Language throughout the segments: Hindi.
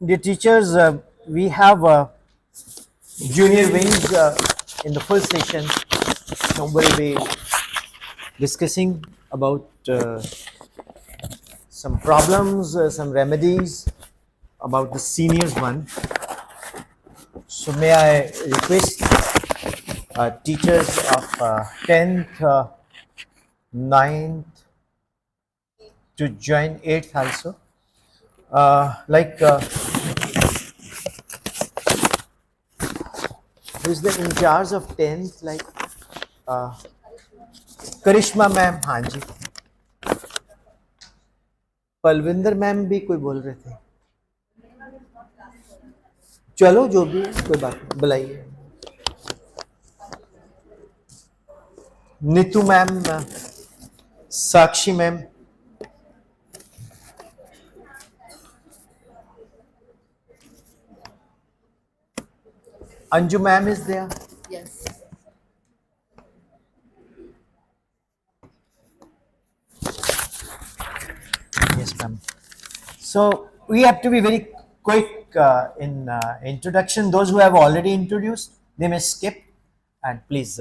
Dear teachers, we have junior wings in the full session. So we'll be discussing about some problems, some remedies about the seniors one. So may I request teachers of 10th, 9th to join 8th also. Who's the in charge of 10th? Like Karishma ma'am, हाँ जी. पलविंदर मैम भी कोई बोल रहे थे. चलो जो भी है, कोई बात नहीं, बुलाइए. Neetu ma'am, Sakshi ma'am, Anju ma'am is there. Yes. Yes, ma'am. So we have to be very quick in introduction. Those who have already introduced, they may skip, and please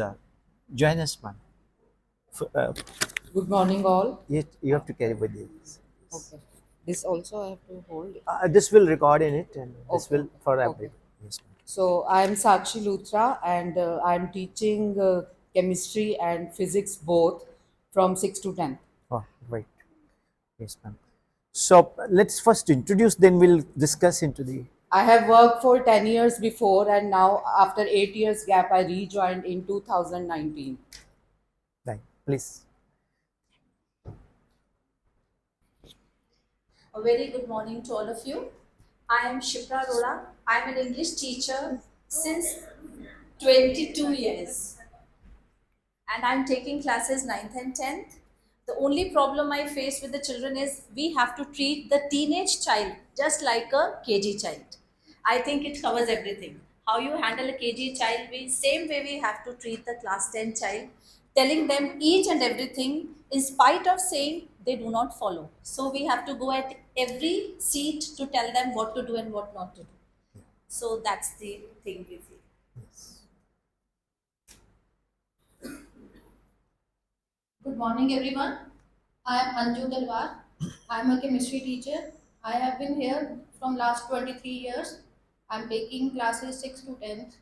join us, ma'am. Good morning, all. You have to carry with you. Okay. This also I have to hold. This will record in it, and this Okay. will for Okay. everyone. Yes, ma'am. So I am Sakshi Luthra, and I am teaching chemistry and physics both from 6 to 10. Oh, right. Yes, ma'am. So let's first introduce, then we'll discuss into the. I have worked for 10 years before, and now after 8 years gap, I rejoined in 2019. Right, please. A very good morning to all of you. I am Shipra Arora. I am an English teacher since 22 years. And I am taking classes 9th and 10th. The only problem I face with the children is we have to treat the teenage child just like a KG child. I think it covers everything. How you handle a KG child, same way we have to treat the class 10 child, telling them each and everything in spite of saying they do not follow. So we have to go at every seat to tell them what to do and what not to do. So that's the thing we feel. Good morning, everyone. I am Anju Dalwar. I am a chemistry teacher. I have been here from last 23 years. I am taking classes 6 to 10th.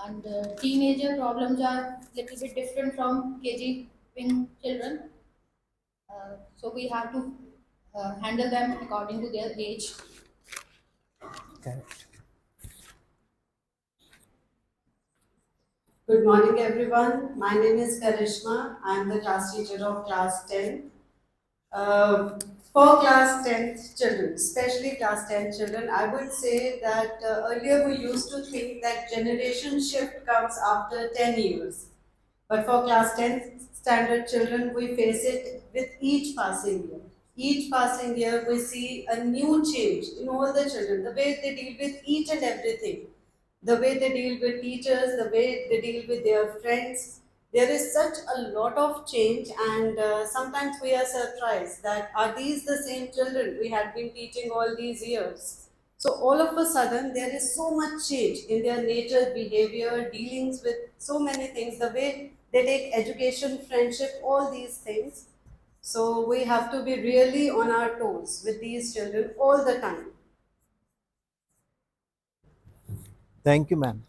And teenager problems are little bit different from KG wing children. So we have to handle them according to their age. Correct. Good morning, everyone. My name is Karishma. I am the class teacher of class 10. For class 10 children, especially class 10 children, I would say that earlier we used to think that generation shift comes after 10 years. But for class 10 standard children, we face it with each passing year. Each passing year, we see a new change in all the children, the way they deal with each and everything, the way they deal with teachers, the way they deal with their friends. There is such a lot of change, and sometimes we are surprised that are these the same children we had been teaching all these years? So all of a sudden, there is so much change in their nature, behavior, dealings with so many things, the way they take education, friendship, all these things. So we have to be really on our toes with these children all the time. Thank you, ma'am.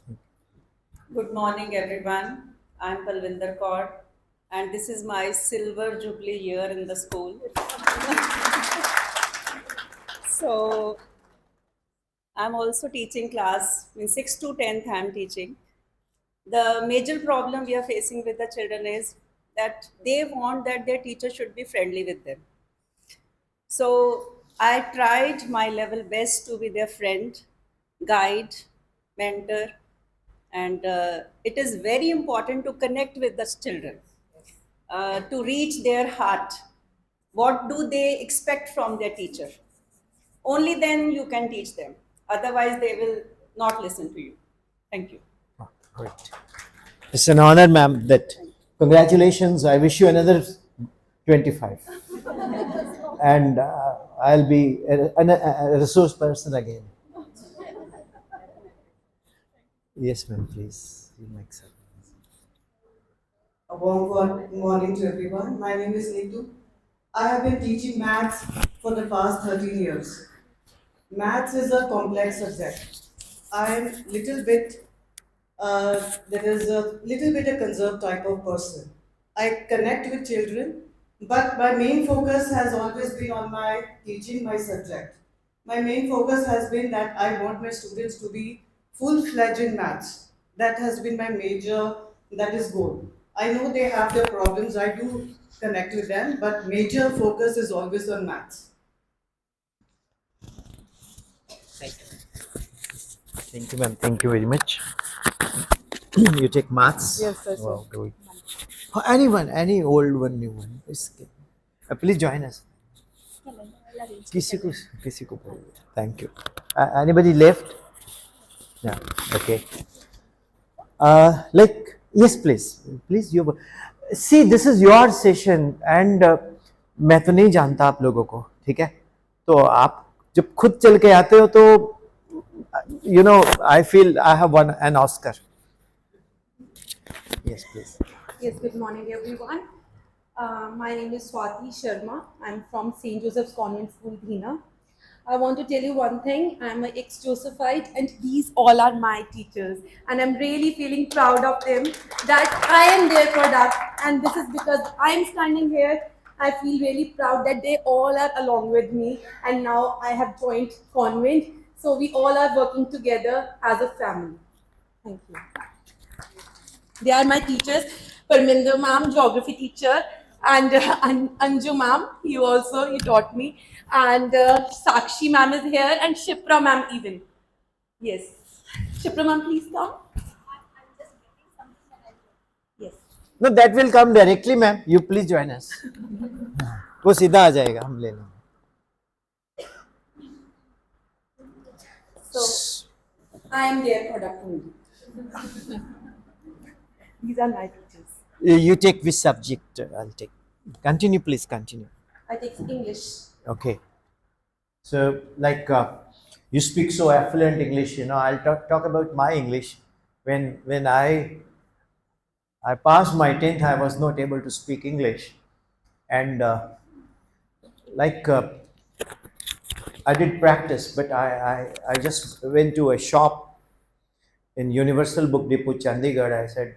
Good morning, everyone. I'm Palvinder Kaur, and this is my silver jubilee year in the school. So, I'm also teaching class in 6th to 10th. I'm teaching. The major problem we are facing with the children is that they want that their teacher should be friendly with them. So, I tried my level best to be their friend, guide, mentor, and it is very important to connect with the children, to reach their heart. What do they expect from their teacher? Only then you can teach them. Otherwise, they will not listen to you. Thank you. Oh, great. It's an honor, ma'am. That congratulations. I wish you another 25, and I'll be a resource person again. Yes, ma'am, please. You mic, sir. A warm morning to everyone. My name is Neetu. I have been teaching maths for the past 13 years. Maths is a complex subject. I'm little bit, there is a little bit a conserved type of person. I connect with children, but my main focus has always been on my teaching my subject. My main focus has been that I want my students to be full-fledged in maths. That has been my major, that is goal. I know they have their problems, I do connect with them, but major focus is always on maths. Thank you, ma'am. Thank you very much. You take maths? Yes, sir. Wow, great. Anyone, any old one, new one. Please join us. किसी को thank you. Anybody left? Yeah, okay. Like, yes, please you see, this is your session and मैं तो नहीं जानता आप लोगों को, ठीक है? तो आप जब खुद चल के आते हो तो you know, I feel I have won an Oscar. Yes, please. Yes, good morning everyone. My name is Swati Sharma. I'm from St. Joseph's Convent School, Dhina. I want to tell you one thing. I'm an ex-Josephite and these all are my teachers. And I'm really feeling proud of them that I am their product. And this is because I'm standing here. I feel really proud that they all are along with me. And now I have joined Convent. So we all are working together as a family. Thank you. They are my teachers. Parminder ma'am, geography teacher, and Anju ma'am, he taught me, and Sakshi ma'am is here, and Shipra ma'am even. Yes, Shipra ma'am, please come. Yes. No, that will come directly, ma'am. You please join us. वो सीधा आ जाएगा हम लेने. So I am their product only. These are my teachers. You take which subject? I'll take. Continue, please continue. I take English. Okay. So, like, you speak so affluent English. You know, I'll talk about my English. When I passed my 10th, I was not able to speak English, and like I did practice, but I just went to a shop in Universal Book Depot, Chandigarh. I said,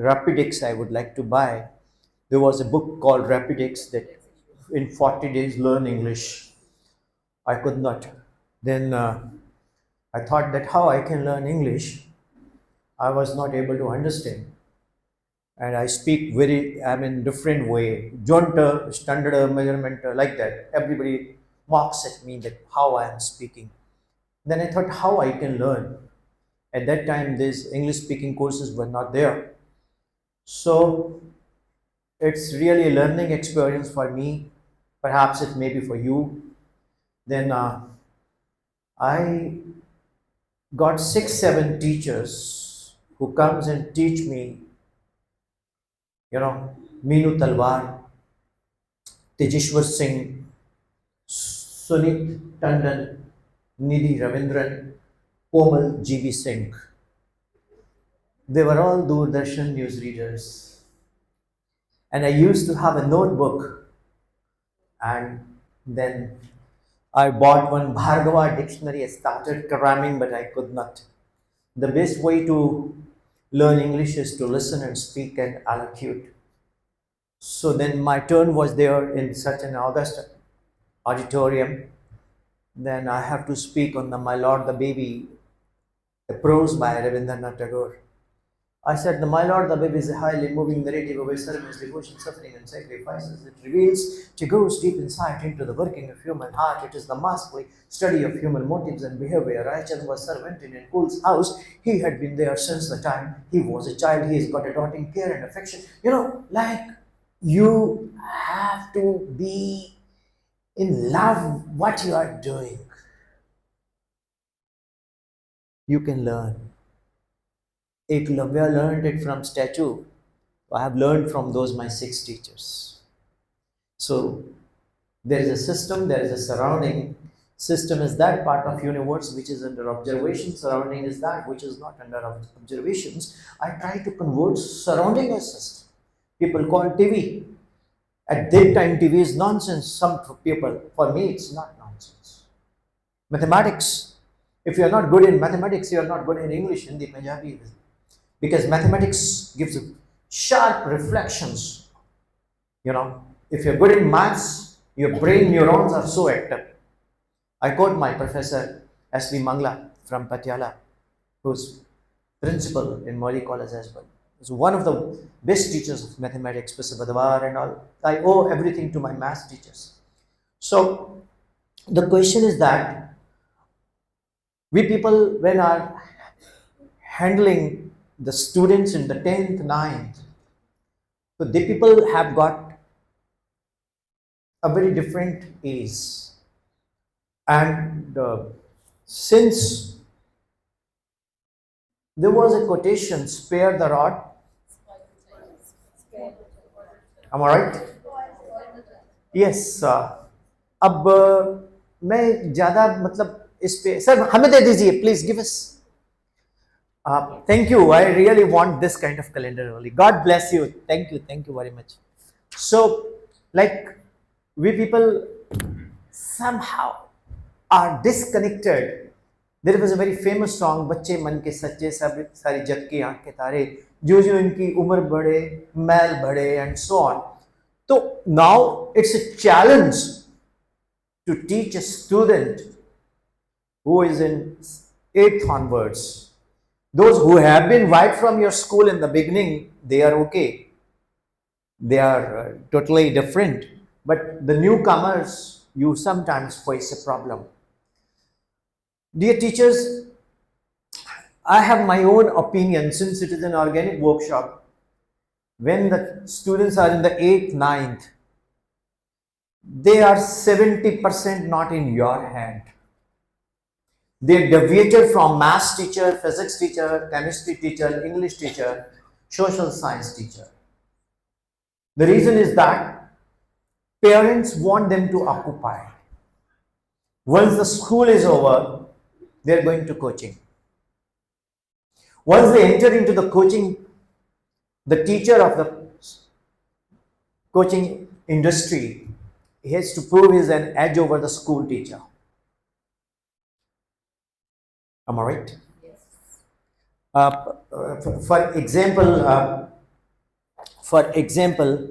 Rapidix I would like to buy. There was a book called Rapidix that in 40 days learn English. I could not. Then I thought that how I can learn English. I was not able to understand. And I speak different way. Jonta, standard, measurement, like that. Everybody mocks at me that how I am speaking. Then I thought how I can learn. At that time, these English speaking courses were not there. So it's really a learning experience for me. Perhaps it may be for you. Then I got 6-7 teachers who comes and teach me. You know, Meenu Talwar, Tejishwar Singh, Sunit Tandon, Nidhi Ravindran, Komal G.V. Singh. They were all Doordarshan news readers. And I used to have a notebook, and then I bought one Bhargava dictionary. I started cramming, but I could not. The best way to learn English is to listen and speak and allocute. So then my turn was there in such an august auditorium. Then I have to speak on the My Lord the Baby, a prose by Rabindranath Tagore. I said, the My Lord the Baby is a highly moving narrative of service, devotion, suffering, and sacrifices. It reveals Tagore's deep insight into the working of human heart. It is the masterly study of human motives and behavior. Raichan was servant in Kul's house. He had been there since the time he was a child. He has got a doting care and affection. You know, like, you have to be in love what you are doing. You can learn. Eklavya learned it from statue. I have learned from those my 6 teachers. So there is a system, there is a surrounding. System is that part of universe which is under observation. Surrounding is that which is not under observations. I try to convert surrounding as system. People call TV. At that time, TV is nonsense. Some people, for me, it's not nonsense. Mathematics. If you are not good in mathematics, you are not good in English, Hindi, Punjabi. Because mathematics gives sharp reflections. You know, if you're good in maths, your brain neurons are so active. I quote my professor S.V. Mangla from Patiala, who's principal in Moli College as well. He's one of the best teachers of mathematics, Professor Badawar and all. I owe everything to my math teachers. So the question is that we people, when are handling the students in the 10th, 9th, so the people have got a very different age. And since there was a quotation, spare the rod, am I right? Yes. अब मैं ज़्यादा मतलब इस पे सर हमें दे दीजिए, please give us. Thank you. I really want this kind of calendar only. God bless you. Thank you very much. So, like we people somehow are disconnected. There was a very famous song, बच्चे मन के सच्चे सब सारी जग की आंख के तारे, जो जो इनकी उम्र बढ़े मैल बढ़े and so on. So now it's a challenge to teach a student who is in 8th onwards. Those who have been right from your school in the beginning, they are okay. They are totally different. But the newcomers, you sometimes face a problem. Dear teachers, I have my own opinion since it is an organic workshop. When the students are in the 8th, 9th, they are 70% not in your hand. They deviated from maths teacher, physics teacher, chemistry teacher, English teacher, social science teacher. The reason is that parents want them to occupy. Once the school is over, they are going to coaching. Once they enter into the coaching, the teacher of the coaching industry, he has to prove he is an edge over the school teacher. Am I right? Yes. For example,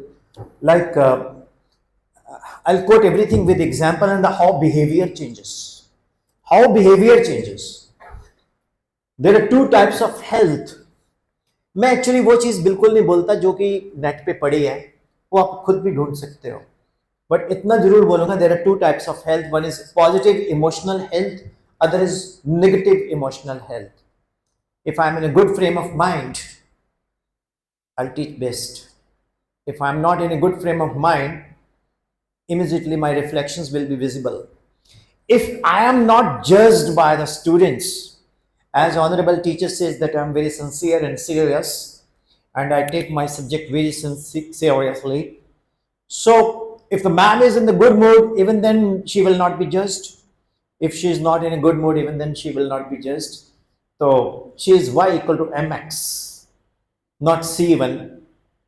like I'll quote everything with example and how behavior changes. How behavior changes. There are two types of health. मैं एक्चुअली वो चीज़ बिल्कुल नहीं बोलता जो कि नेट पे पड़ी है, वो आप खुद भी ढूंढ सकते हो, बट इतना जरूर बोलूँगा there are two types of health. One is positive emotional health, other is negative emotional health. If I'm in a good frame of mind, I'll teach best. If I'm not in a good frame of mind, immediately my reflections will be visible. If I am not judged by the students, as honorable teacher says that I'm very sincere and serious, and I take my subject very seriously. So if the ma'am is in the good mood, even then she will not be judged. If she is not in a good mood, even then she will not be judged. So she is y equal to mx, not c1,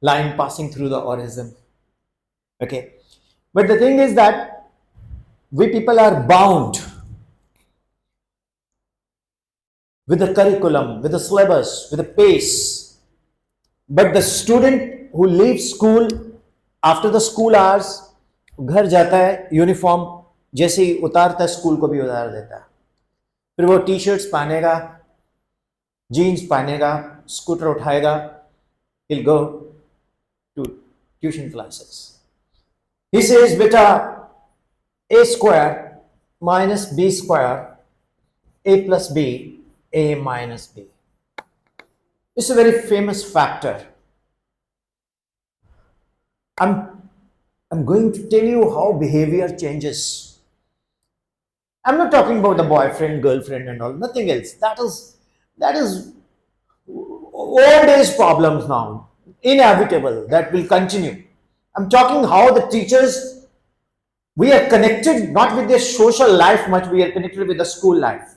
line passing through the horizon. Okay, but the thing is that we people are bound with the curriculum, with the syllabus, with the pace. But the student who leaves school after the school hours, घर जाता है यूनिफॉर्म जैसे ही उतारता है स्कूल को भी उतार देता है, फिर वो टी शर्ट्स पहनेगा, जीन्स पहनेगा, स्कूटर उठाएगा, he'll go to tuition classes. He says, बेटा a square minus b square, a plus b, a minus b. It's a very famous factor. I'm going to tell you how behavior changes. I'm not talking about the boyfriend, girlfriend and all, nothing else. That is old age problems now, inevitable, that will continue. I'm talking how the teachers, we are connected not with their social life much, we are connected with the school life.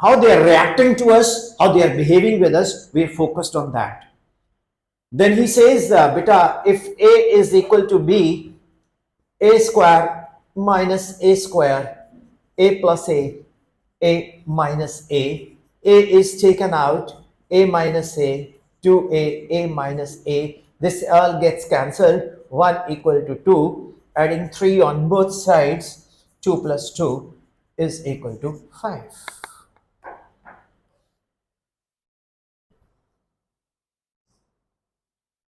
How they are reacting to us, how they are behaving with us, we are focused on that. Then he says, beta, if A is equal to B, A square minus A square, A plus A minus A is taken out, A minus A, 2A, A minus A, this all gets cancelled, 1 equal to 2, adding 3 on both sides, 2 plus 2 is equal to 5.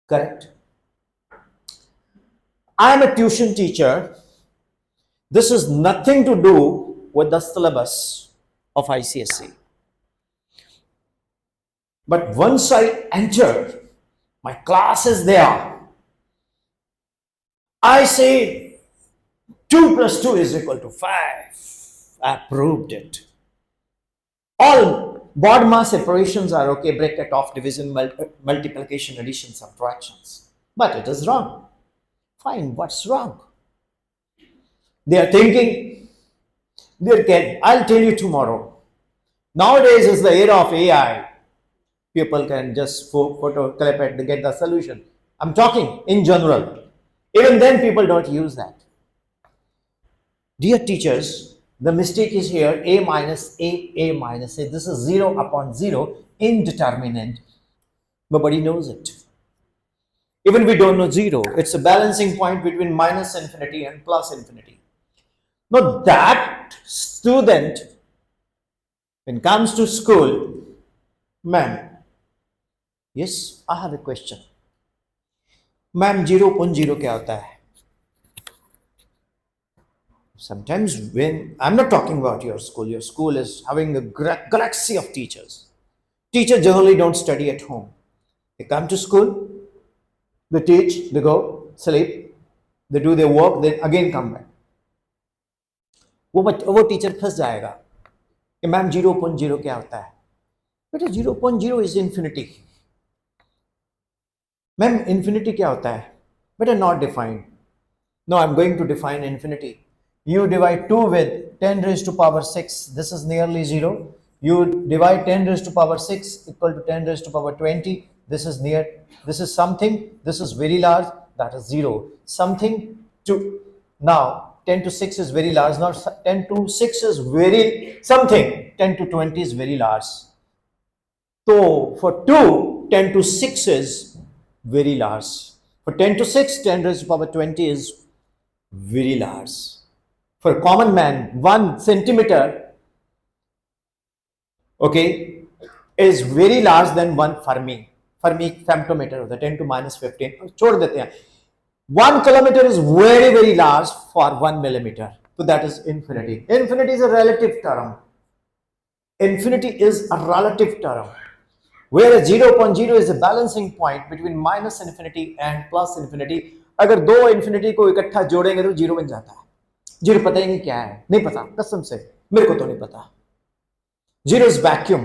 Correct? I am a tuition teacher. This is nothing to do with the syllabus of ICSE. But once I enter, my class is there. I say 2 plus 2 is equal to 5. I proved it. All BODMAS separations are okay, bracket, off, division, multiplication, addition, subtractions. But it is wrong. Fine, what's wrong? They are thinking, I'll tell you tomorrow. Nowadays is the era of AI. People can just photo clip it to get the solution. I'm talking in general. Even then people don't use that. Dear teachers, the mistake is here, A minus A minus A. This is 0 upon 0, indeterminate. Nobody knows it. Even we don't know 0. It's a balancing point between minus infinity and plus infinity. Now that student, when it comes to school, ma'am, yes, I have a question. Ma'am, 0.0 क्या होता है? Sometimes when, I'm not talking about your school is having a galaxy of teachers. Teachers generally don't study at home. They come to school, they teach, they go, sleep, they do their work, then again come back. वो टीचर फंस जाएगा कि मैम 0.0 क्या होता है? बेटा 0.0 is infinity. मैम infinity क्या होता है? Better not defined. No, I'm going to define infinity. You divide 2 with 10 raised to power 6. This is nearly 0. You divide 10 raised to power 6 equal to 10 raised to power 20. This is something. This is very large. That is 0. Something to, now 10 to 6 is very large. Now 10 to 6 is very something. 10 to 20 is very large. So for 2, 10 to 6 is very large. For 10 to 6, 10 raised to power 20 is very large. For a common man, 1 centimeter, okay, is very large than 1 Fermi femtometer of the 10 to minus 15. छोड़ देते हैं. 1 kilometer is very, very large for 1 millimeter. So that is infinity. Infinity is a relative term. Infinity is a relative term. Whereas 0.0 is a balancing point between minus infinity and plus infinity. अगर दो infinity को इकट्ठा जोड़ेंगे तो 0 बन जाता है. 0 पता ही नहीं क्या है, नहीं पता, कसम से मेरे को तो नहीं पता. 0 is vacuum.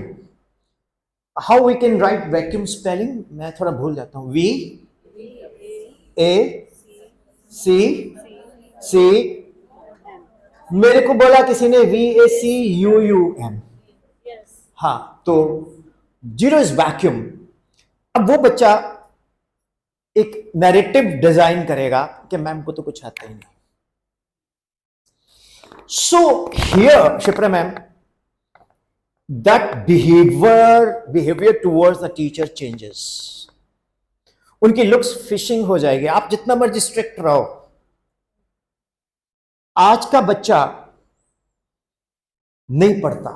How we can write vacuum spelling? मैं थोड़ा भूल जाता हूँ. V A C C. मेरे को बोला किसी ने VACUUM. हाँ, तो 0 is vacuum. अब वो बच्चा एक नैरेटिव डिजाइन करेगा कि मैम को तो कुछ आता ही नहीं. So here, Shipra ma'am, that behavior towards the teacher changes. उनकी लुक्स फिशिंग हो जाएगी. आप जितना मर्जी स्ट्रिक्ट रहो, आज का बच्चा नहीं पढ़ता.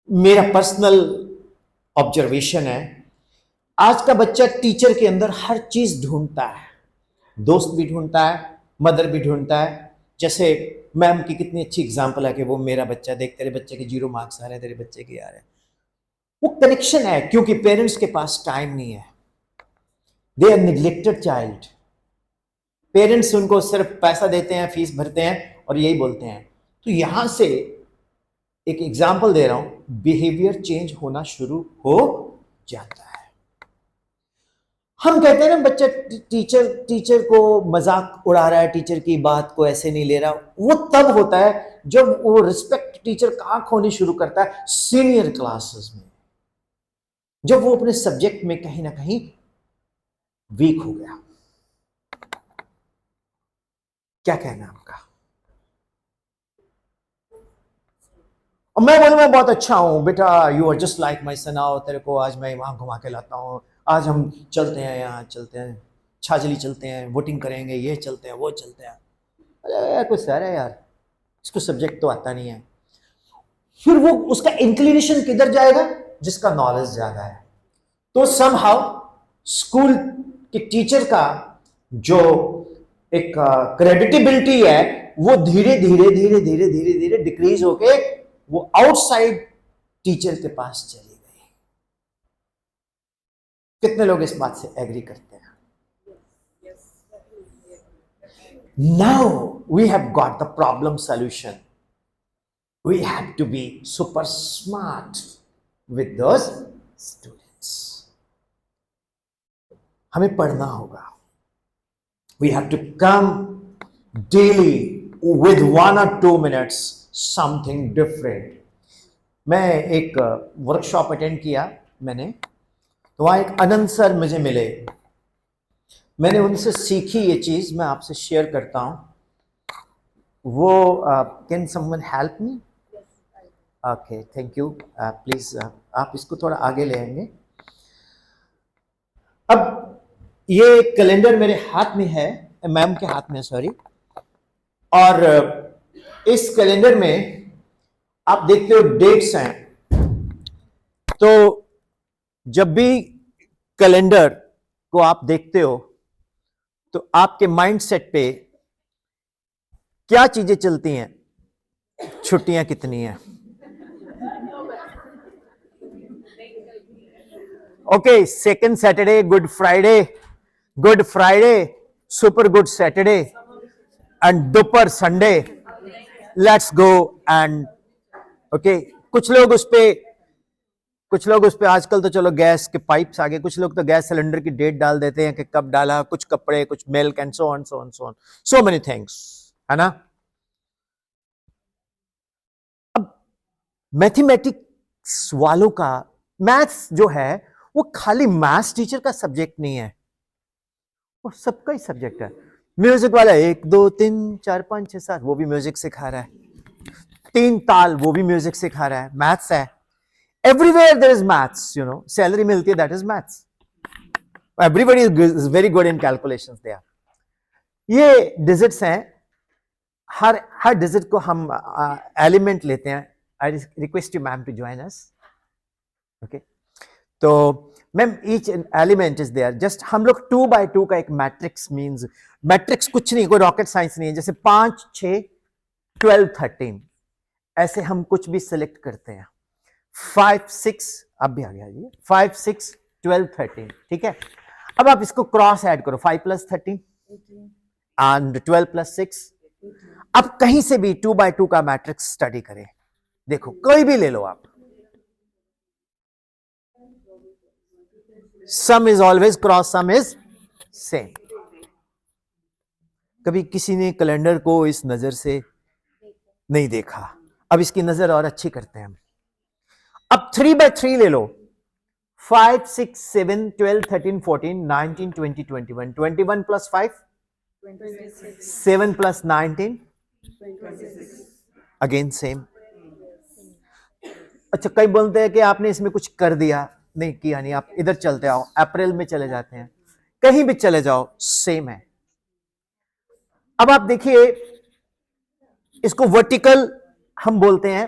मेरा पर्सनल ऑब्जर्वेशन है, आज का बच्चा टीचर के अंदर हर चीज ढूंढता है. दोस्त भी ढूंढता है, मदर भी ढूंढता है. जैसे मैम की कितनी अच्छी एग्जांपल है कि वो मेरा बच्चा देख, तेरे बच्चे के 0 मार्क्स आ रहे हैं, तेरे बच्चे के आ रहे हैं. वो कनेक्शन है, क्योंकि पेरेंट्स के पास टाइम नहीं है. They are neglected child. Parents उनको सिर्फ पैसा देते हैं, फीस भरते हैं और यही बोलते हैं. तो यहां से एक एग्जाम्पल दे रहा हूं, बिहेवियर चेंज होना शुरू हो जाता है. हम कहते हैं ना बच्चा टीचर टीचर को मजाक उड़ा रहा है, टीचर की बात को ऐसे नहीं ले रहा, वो तब होता है जब वो रिस्पेक्ट टीचर कहाँ खोनी शुरू करता है, सीनियर क्लासेस में, जब वो अपने सब्जेक्ट में कहीं ना कहीं वीक हो गया। क्या कहना आपका? और मैं बोलूँ मैं बहुत अच्छा हूं बेटा, you are just like my son, आओ तेरे को आज मैं वहां घुमा के लाता हूं, आज हम चलते हैं, यहाँ चलते हैं, छाजली चलते हैं, वोटिंग करेंगे, ये चलते हैं, वो चलते हैं। अरे यार कुछ सर है यार, इसको सब्जेक्ट तो आता नहीं है। फिर वो उसका इंक्लिनेशन किधर जाएगा? जिसका नॉलेज ज्यादा है। तो समहाउ स्कूल के टीचर का जो एक क्रेडिटेबिलिटी है वो धीरे धीरे धीरे धीरे धीरे धीरे डिक्रीज होके वो आउटसाइड टीचर के पास चली गई। कितने लोग इस बात से एग्री करते हैं? Now we have got the problem solution. We have to be super smart with those students. हमें पढ़ना होगा। We have to come daily with 1 or 2 minutes something different. मैं एक वर्कशॉप अटेंड किया मैंने, तो वहाँ एक आनंद सर मुझे मिले। मैंने उनसे सीखी ये चीज़, मैं आपसे शेयर करता हूँ। वो can someone help me? Okay, thank you. Please आप इसको थोड़ा आगे ले आएंगे। अब ये कैलेंडर मेरे हाथ में है, मैम के हाथ में, सॉरी। और इस कैलेंडर में आप देखते हो डेट्स हैं। तो जब भी कैलेंडर को आप देखते हो तो आपके माइंडसेट पे क्या चीजें चलती हैं? छुट्टियां कितनी हैं? Okay, second Saturday, good Friday, super good Saturday and duper Sunday, let's go and okay. कुछ लोग उस पे आजकल तो चलो गैस के पाइप्स आ गए, कुछ लोग तो गैस सिलेंडर की डेट डाल देते हैं कि कब डाला, कुछ कपड़े, कुछ milk and so on so on so on, so many things, है ना। अब मैथमेटिक्स वालों का मैथ्स जो है वो खाली मैथ्स टीचर का सब्जेक्ट नहीं है, वो सबका ही सब्जेक्ट है। म्यूजिक वाला 1 2 3 4 5 6 7 वो भी म्यूजिक सिखा रहा है। 3 ताल वो भी म्यूजिक सिखा रहा है, मैथ्स है। Everywhere there is maths, you know. Salary मिलती है, that is maths. Everybody is very good in calculations there. ये डिजिट्स हैं, हर डिजिट को हम एलिमेंट लेते हैं। I request you ma'am to join us, okay. तो ma'am each element is there, just हम लोग 2 by 2 का एक मैट्रिक्स मींस, मैट्रिक्स कुछ नहीं, कोई रॉकेट साइंस नहीं है। जैसे 5 6 12 13 ऐसे हम कुछ भी सिलेक्ट करते हैं। 5 6 अब भी आ गया जी, 5 6 12 13, ठीक है। अब आप इसको क्रॉस ऐड करो, 5 + 13 एंड 12 + 6। अब कहीं से भी 2 by 2 का मैट्रिक्स स्टडी करें, देखो कोई भी ले लो आप, सम is always cross some is same. कभी किसी ने कैलेंडर को इस नजर से नहीं देखा, अब इसकी नजर और अच्छी करते हैं हम। अब 3 by 3 ले लो, 5 6 7 12 13 14 19 20 21, 21 + 5 7 + 19 अगेन सेम। अच्छा, कई बोलते हैं कि आपने इसमें कुछ कर दिया, नहीं किया नहीं, आप इधर चलते आओ, अप्रैल में चले जाते हैं, कहीं भी चले जाओ सेम है। अब आप देखिए, इसको वर्टिकल हम बोलते हैं,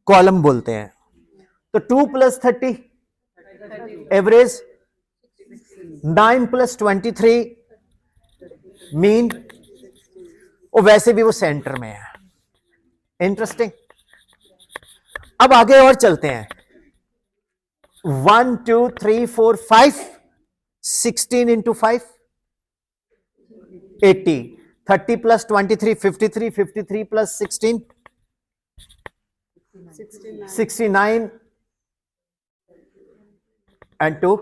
कॉलम बोलते हैं। तो 2 + 30 एवरेज, 9 + 23 मीन, और वैसे भी वो सेंटर में है। इंटरेस्टिंग। अब आगे और चलते हैं, 1 2 3 4 5 16 × 5 80, 30 + 23 53, 53 + 16 69 and 2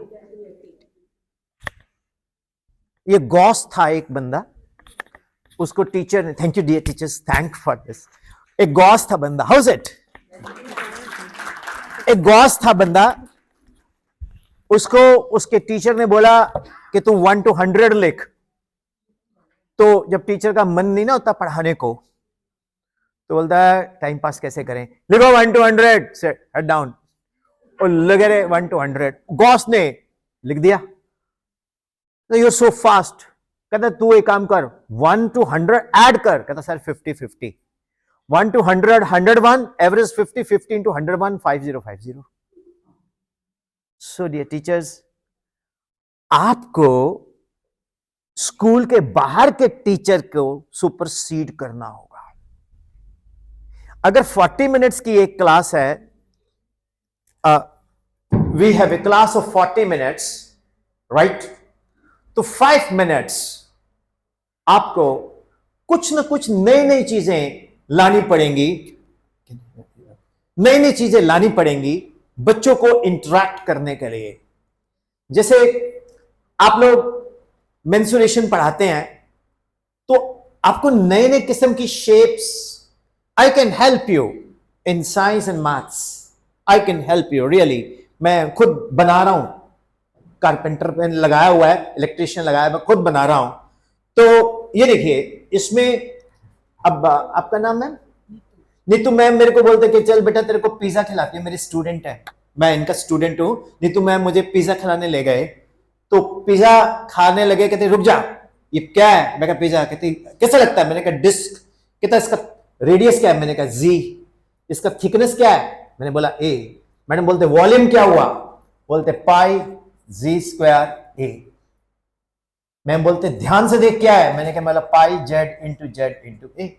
ये गॉस था एक बंदा, उसको टीचर ने, thank you dear teachers, thank for this. एक गॉस था बंदा, हाउस इट, एक गॉस था बंदा, उसको उसके टीचर ने बोला कि तू 1 to 100 लिख। तो जब टीचर का मन नहीं ना होता पढ़ाने को, तो बोलता है टाइम पास कैसे करें, लिखो 1 to 100, सेट हेड डाउन, और लगे रहे 1 to 100। गॉस ने लिख दिया, तो यू सो फास्ट। कहता तू एक काम कर, 1 to 100 ऐड कर। कहता sir 50-50, 1 to 100 101, average 50, 50 into 101 5050। So dear teachers, आपको स्कूल के बाहर के टीचर को सुपरसीड करना होगा। अगर 40 मिनट्स की एक क्लास है, we have a class of 40 minutes, right, तो 5 मिनट्स आपको कुछ ना कुछ नई नई चीजें लानी पड़ेंगी, नई नई चीजें लानी पड़ेंगी बच्चों को इंटरेक्ट करने के लिए। जैसे आप लोग मेंसुरेशन पढ़ाते हैं, तो आपको नए नए किस्म की shapes, I can help you in science and maths, I can help you really. मैं खुद बना रहा हूं, कारपेंटर पे लगाया हुआ है, इलेक्ट्रिशियन लगाया है, मैं खुद बना रहा हूं। तो ये देखिए, इसमें अब आपका नाम है नीतू मैम, मेरे को बोलते कि चल बेटा तेरे को पिज्जा खिलाती है, मेरी स्टूडेंट है, मैं इनका स्टूडेंट हूं। नीतू मैम मुझे पिज्जा खिलाने ले गए, तो पिज्जा खाने लगे, कहते रुक जा, ये क्या है? मैं कहा पिज्जा। कहती कैसा लगता है? मैंने कहा डिस्क। कहता इसका रेडियस क्या है? मैंने कहा जी। इसका थिकनेस क्या है? मैंने बोला ए। मैडम बोलते वॉल्यूम क्या हुआ? बोलते पाई जी स्क्वायर ए। मैम बोलते ध्यान से देख क्या है? मैंने कहा मतलब pi Z into A.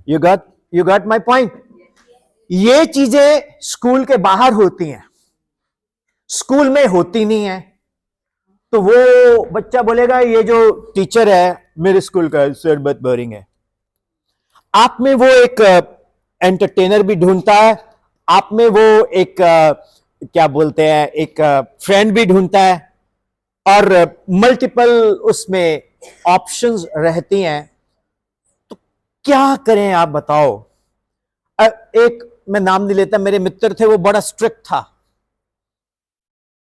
You got my point. ये चीजें स्कूल के बाहर होती हैं, स्कूल में होती नहीं है। तो वो बच्चा बोलेगा ये जो टीचर है मेरे स्कूल का सर बहुत बोरिंग है। आप में वो एक एंटरटेनर भी ढूंढता है, आप में वो एक क्या बोलते हैं, एक फ्रेंड भी ढूंढता है, और मल्टीपल उसमें ऑप्शंस रहती हैं। तो क्या करें आप बताओ? एक मैं नाम नहीं लेता, मेरे मित्र थे, वो बड़ा स्ट्रिक्ट था।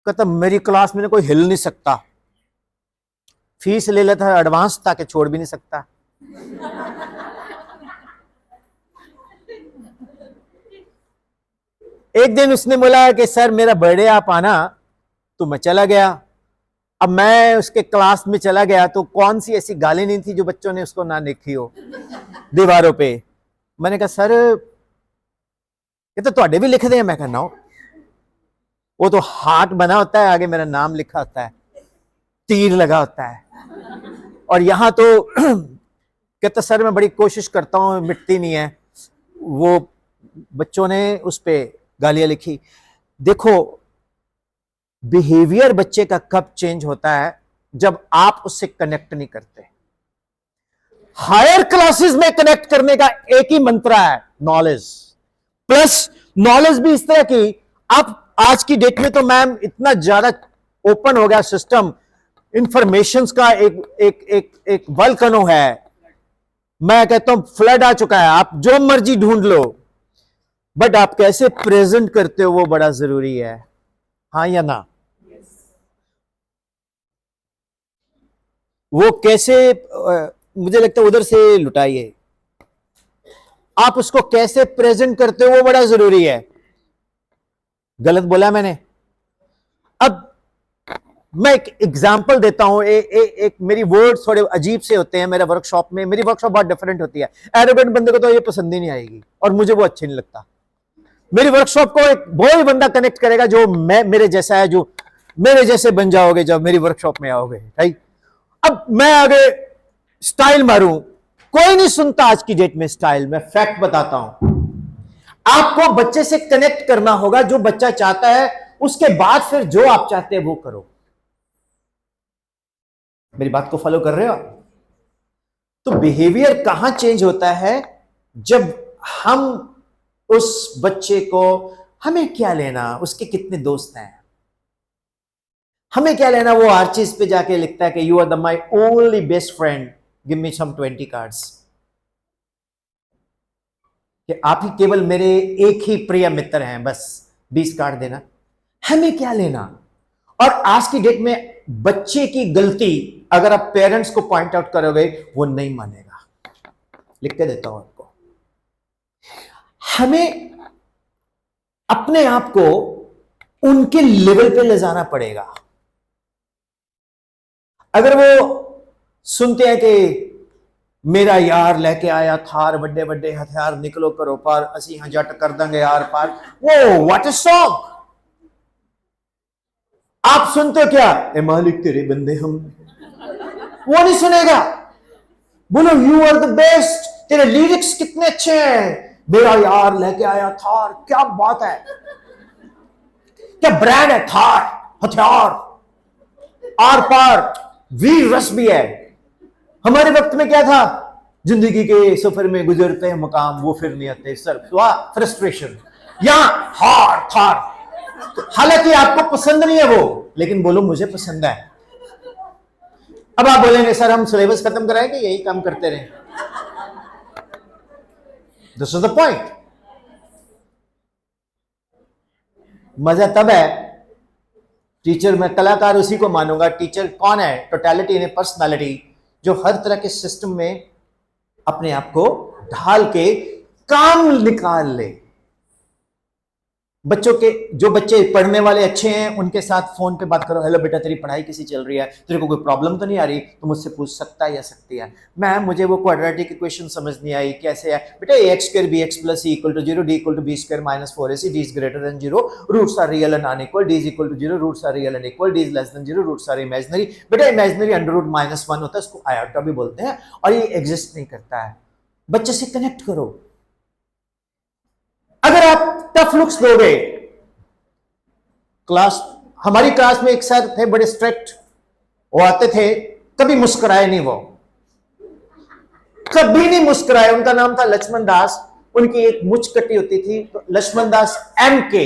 कहता मेरी क्लास में कोई हिल नहीं सकता, फीस ले लेता है एडवांस ताकि छोड़ भी नहीं सकता। एक दिन उसने बोला कि सर मेरा बर्थडे आप आना, तो मैं चला गया। अब मैं उसके क्लास में चला गया, तो कौन सी ऐसी गाली नहीं थी जो बच्चों ने उसको ना लिखी हो दीवारों पे। मैंने कहा सर ये तो ਤੁਹਾਡੇ भी लिख दे। मैं कहना वो तो हार्ट बना होता है, आगे मेरा नाम लिखा होता है, तीर लगा होता है, और यहां तो कहता सर मैं बड़ी कोशिश करता हूं, मिटती नहीं है। वो बच्चों ने उस पे गालियां लिखी। देखो बिहेवियर बच्चे का कब चेंज होता है? जब आप उससे कनेक्ट नहीं करते। हायर क्लासेस में कनेक्ट करने का एक ही मंत्र है, नॉलेज। प्लस नॉलेज भी इस तरह की, आप आज की डेट में तो मैम इतना ज्यादा ओपन हो गया सिस्टम, इंफॉर्मेशन का एक वल्कनो है। मैं कहता हूं फ्लड आ चुका है, आप जो मर्जी ढूंढ लो, बट आप कैसे प्रेजेंट करते हो वो बड़ा जरूरी है। हाँ या ना? वो कैसे, मुझे लगता है उधर से लुटाइए, आप उसको कैसे प्रेजेंट करते हो वो बड़ा जरूरी है। गलत बोला मैंने? अब मैं एक एग्जांपल देता हूं। एक मेरी वर्ड्स थोड़े अजीब से होते हैं मेरा वर्कशॉप में, मेरी वर्कशॉप बहुत डिफरेंट होती है। एरोगेंट बंदे को तो ये पसंद ही नहीं आएगी, और मुझे वो अच्छी नहीं लगता। मेरी वर्कशॉप को एक वही बंदा कनेक्ट करेगा जो मेरे जैसा है, जो मेरे जैसे बन जाओगे जब मेरी वर्कशॉप में आओगे, राइट? अब मैं आगे स्टाइल मारूं, कोई नहीं सुनता आज की डेट में स्टाइल। मैं फैक्ट बताता हूं, आपको बच्चे से कनेक्ट करना होगा। जो बच्चा चाहता है उसके बाद फिर जो आप चाहते हैं वो करो। मेरी बात को फॉलो कर रहे हो? तो बिहेवियर कहां चेंज होता है? जब हम उस बच्चे को हमें क्या लेना उसके कितने दोस्त हैं, हमें क्या लेना वो हर चीज पे जाके लिखता है कि you are the my only best friend, give me some 20 cards, कि आप ही केवल मेरे एक ही प्रिय मित्र हैं, बस 20 कार्ड देना। हमें क्या लेना। और आज की डेट में बच्चे की गलती अगर आप पेरेंट्स को पॉइंट आउट करोगे वो नहीं मानेगा। लिख के देता हूं आपको। हमें अपने आप को उनके लेवल पे ले जाना पड़ेगा। अगर वो सुनते हैं कि मेरा यार लेके आया थार, बड़े बड़े हथियार, निकलो करो पार, असी यहां जट कर देंगे यार पार, वो व्हाट अ सॉन्ग। आप सुनते हो क्या, ए मालिक तेरे बंदे हम, वो नहीं सुनेगा। बोलो यू आर द बेस्ट, तेरे लिरिक्स कितने अच्छे हैं, मेरा यार लेके आया थार, क्या बात है, क्या ब्रांड है थार, हथियार, आर पार, वीर रस भी है। हमारे वक्त में क्या था, जिंदगी के सफर में गुजरते हैं मकाम, वो फिर नहीं आते सर, फ्रस्ट्रेशन, यहां हार थार। हालांकि आपको पसंद नहीं है वो, लेकिन बोलो मुझे पसंद है। अब आप बोलेंगे सर हम सिलेबस खत्म कराएंगे, यही काम करते रहे। This is the point. मजा तब है, टीचर मैं कलाकार उसी को मानूंगा, टीचर कौन है, टोटलिटी इन पर्सनालिटी, जो हर तरह के सिस्टम में अपने आप को ढाल के काम निकाल ले। बच्चों के, जो बच्चे पढ़ने वाले अच्छे हैं उनके साथ फोन पे बात करो, हेलो बेटा तेरी पढ़ाई कैसी चल रही है, तेरे को कोई प्रॉब्लम तो नहीं आ रही, तो मुझसे पूछ सकता है या सकती है। मैम मुझे वो क्वाड्रेटिक इक्वेशन समझ नहीं आई, कैसे है बेटा, x square b x plus c equal to 0, D equal to B square minus 4ac, D is greater than 0, roots are real and unequal, D is equal to 0, roots are real and equal, D is less than 0, roots are imaginary. बेटा इमेजिनरी अंडर रूट -1 होता है, उसको आयोटा भी बोलते हैं, और ये एग्जिस्ट नहीं करता है। बच्चे से कनेक्ट करो। अगर आप टफ लुक्स दोगे, हमारी क्लास में एक सर थे बड़े स्ट्रिक्ट, वो आते थे, कभी मुस्कुराए नहीं, वो कभी नहीं मुस्कुराए। उनका नाम था लक्ष्मण दास, उनकी एक मुछ कटी होती थी, तो लक्ष्मण दास MK,